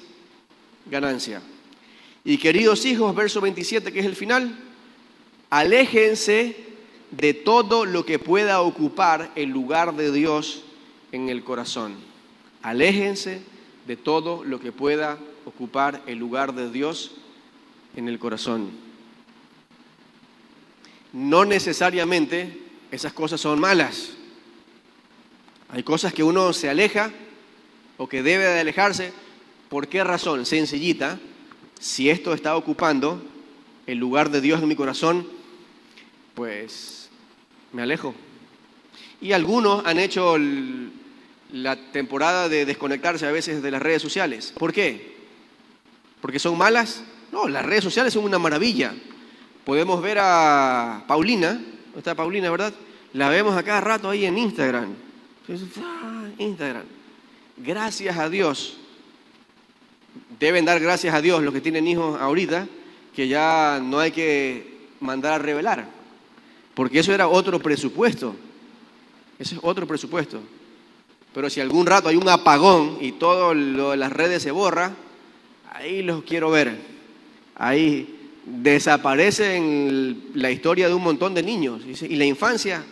Speaker 1: ganancia. Y queridos hijos, verso 27, que es el final, aléjense de todo lo que pueda ocupar el lugar de Dios en el corazón. Aléjense de todo lo que pueda ocupar el lugar de Dios en el corazón. No necesariamente esas cosas son malas. Hay cosas que uno se aleja o que debe de alejarse. ¿Por qué razón? Sencillita. Si esto está ocupando el lugar de Dios en mi corazón, pues me alejo. Y algunos han hecho la temporada de desconectarse a veces de las redes sociales. ¿Por qué? ¿Porque son malas? No, las redes sociales son una maravilla. Podemos ver a Paulina, ¿dónde está Paulina, verdad? La vemos a cada rato ahí en Instagram. Instagram. Gracias a Dios. Deben dar gracias a Dios los que tienen hijos ahorita, que ya no hay que mandar a revelar. Porque eso era otro presupuesto. Eso es otro presupuesto. Pero si algún rato hay un apagón y todo lo de las redes se borra, ahí los quiero ver. Ahí desaparece en la historia de un montón de niños. Y la infancia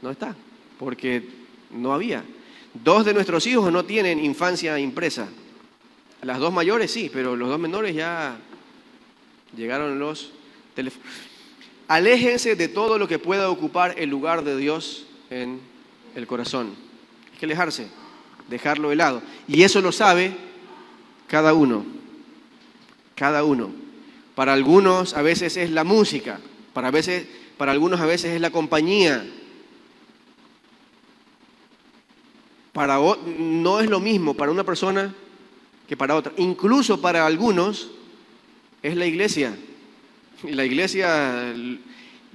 Speaker 1: no está, porque no había. 2 de nuestros hijos no tienen infancia impresa. Las 2 mayores sí, pero los 2 menores ya llegaron los teléfonos. Aléjense de todo lo que pueda ocupar el lugar de Dios en el corazón. Hay que alejarse, dejarlo de lado. Y eso lo sabe cada uno. Cada uno. Para algunos a veces es la música, para algunos a veces es la compañía. No es lo mismo para una persona que para otra. Incluso para algunos es la iglesia. La iglesia,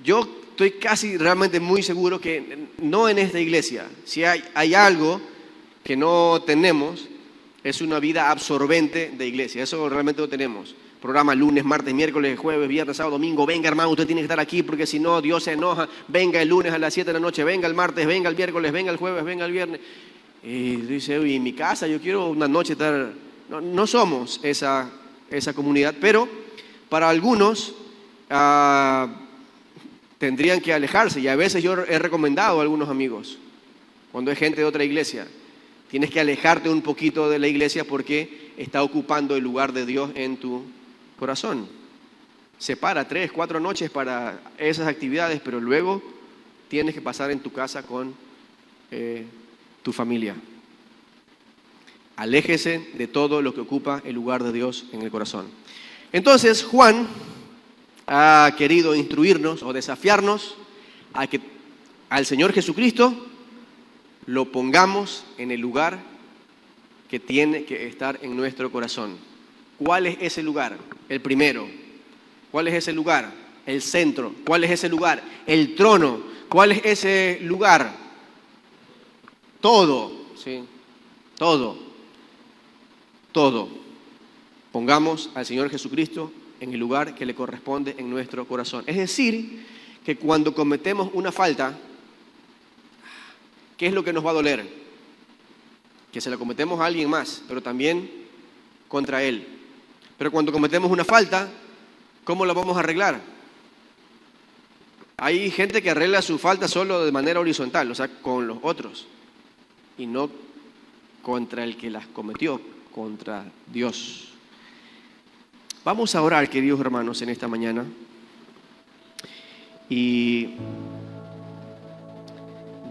Speaker 1: yo estoy casi realmente muy seguro que no en esta iglesia. Si hay algo que no tenemos, es una vida absorbente de iglesia. Eso realmente lo tenemos. Programa lunes, martes, miércoles, jueves, viernes, sábado, domingo. Venga, hermano, usted tiene que estar aquí porque si no, Dios se enoja. Venga el lunes a las 7 de la noche, venga el martes, venga el miércoles, venga el jueves, venga el viernes. Y dice, y en mi casa yo quiero una noche estar... No somos esa comunidad, pero para algunos tendrían que alejarse. Y a veces yo he recomendado a algunos amigos, cuando es gente de otra iglesia, tienes que alejarte un poquito de la iglesia porque está ocupando el lugar de Dios en tu corazón. Separa 3, 4 noches para esas actividades, pero luego tienes que pasar en tu casa con tu familia. Aléjese de todo lo que ocupa el lugar de Dios en el corazón. Entonces, Juan ha querido instruirnos o desafiarnos a que al Señor Jesucristo lo pongamos en el lugar que tiene que estar en nuestro corazón. ¿Cuál es ese lugar? El primero. ¿Cuál es ese lugar? El centro. ¿Cuál es ese lugar? El trono. ¿Cuál es ese lugar? Todo, ¿sí? Todo. Pongamos al Señor Jesucristo en el lugar que le corresponde en nuestro corazón. Es decir, que cuando cometemos una falta, ¿qué es lo que nos va a doler? que se la cometemos a alguien más, pero también contra Él. Pero cuando cometemos una falta, ¿cómo la vamos a arreglar? Hay gente que arregla su falta solo de manera horizontal, o sea, con los otros, y no contra el que las cometió, contra Dios. Vamos a orar, queridos hermanos, en esta mañana. Y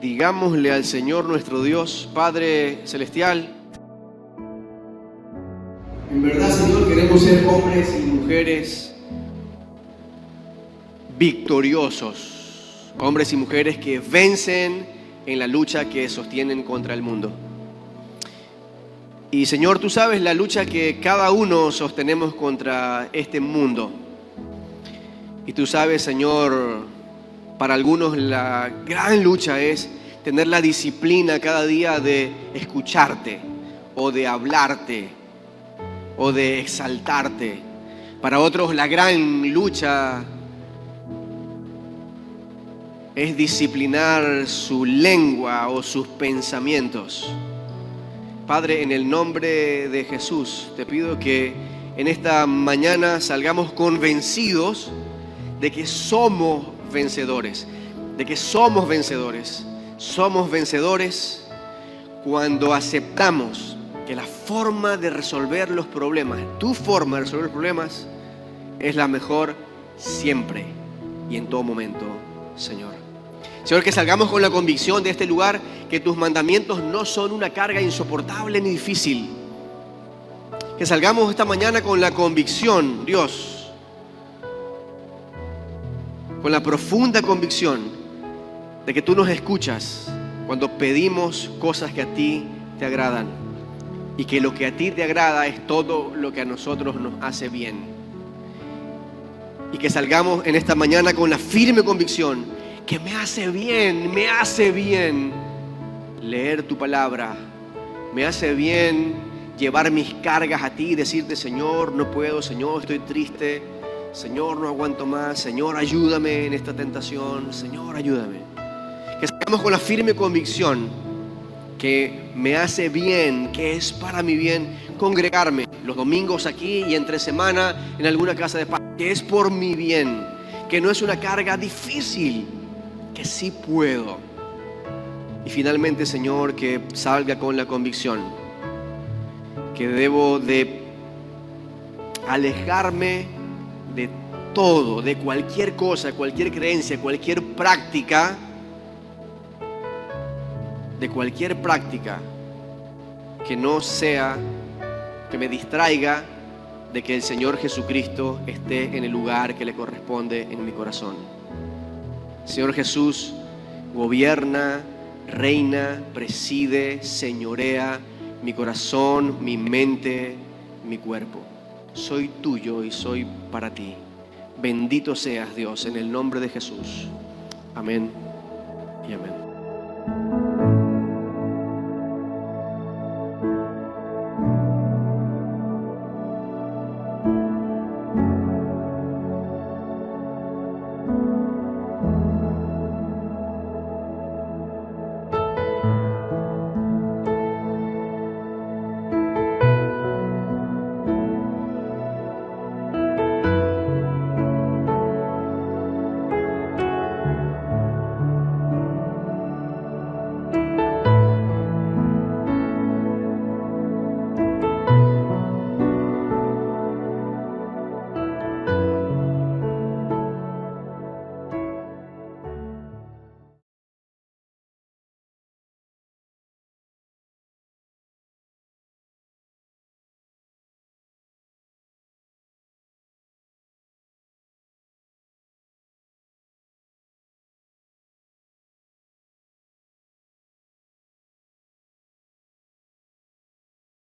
Speaker 1: digámosle al Señor nuestro Dios, Padre Celestial, en verdad, Señor, queremos ser hombres y mujeres victoriosos, hombres y mujeres que vencen en la lucha que sostienen contra el mundo. Y Señor, tú sabes la lucha que cada uno sostenemos contra este mundo. Y tú sabes, Señor, para algunos la gran lucha es tener la disciplina cada día de escucharte o de hablarte o de exaltarte. Para otros la gran lucha es disciplinar su lengua o sus pensamientos. Padre, en el nombre de Jesús, te pido que en esta mañana salgamos convencidos de que somos vencedores, Somos vencedores cuando aceptamos que la forma de resolver los problemas, tu forma de resolver los problemas, es la mejor siempre y en todo momento, Señor. Señor, que salgamos con la convicción de este lugar que tus mandamientos no son una carga insoportable ni difícil. Que salgamos esta mañana con la convicción, Dios, con la profunda convicción de que tú nos escuchas cuando pedimos cosas que a ti te agradan y que lo que a ti te agrada es todo lo que a nosotros nos hace bien. Y que salgamos en esta mañana con la firme convicción que me hace bien leer tu palabra, me hace bien llevar mis cargas a ti y decirte, Señor, no puedo, Señor, estoy triste, Señor, no aguanto más, Señor, ayúdame en esta tentación, Señor, ayúdame. Que salgamos con la firme convicción que me hace bien, que es para mi bien congregarme los domingos aquí y entre semana en alguna casa de paz, que es por mi bien, que no es una carga difícil, que sí puedo. Y finalmente, Señor, que salga con la convicción que debo de alejarme de todo, de cualquier cosa, cualquier creencia, cualquier práctica, que no sea, que me distraiga de que el Señor Jesucristo esté en el lugar que le corresponde en mi corazón. Señor Jesús, gobierna, reina, preside, señorea mi corazón, mi mente, mi cuerpo. Soy tuyo y soy para ti. Bendito seas, Dios, en el nombre de Jesús. Amén y amén.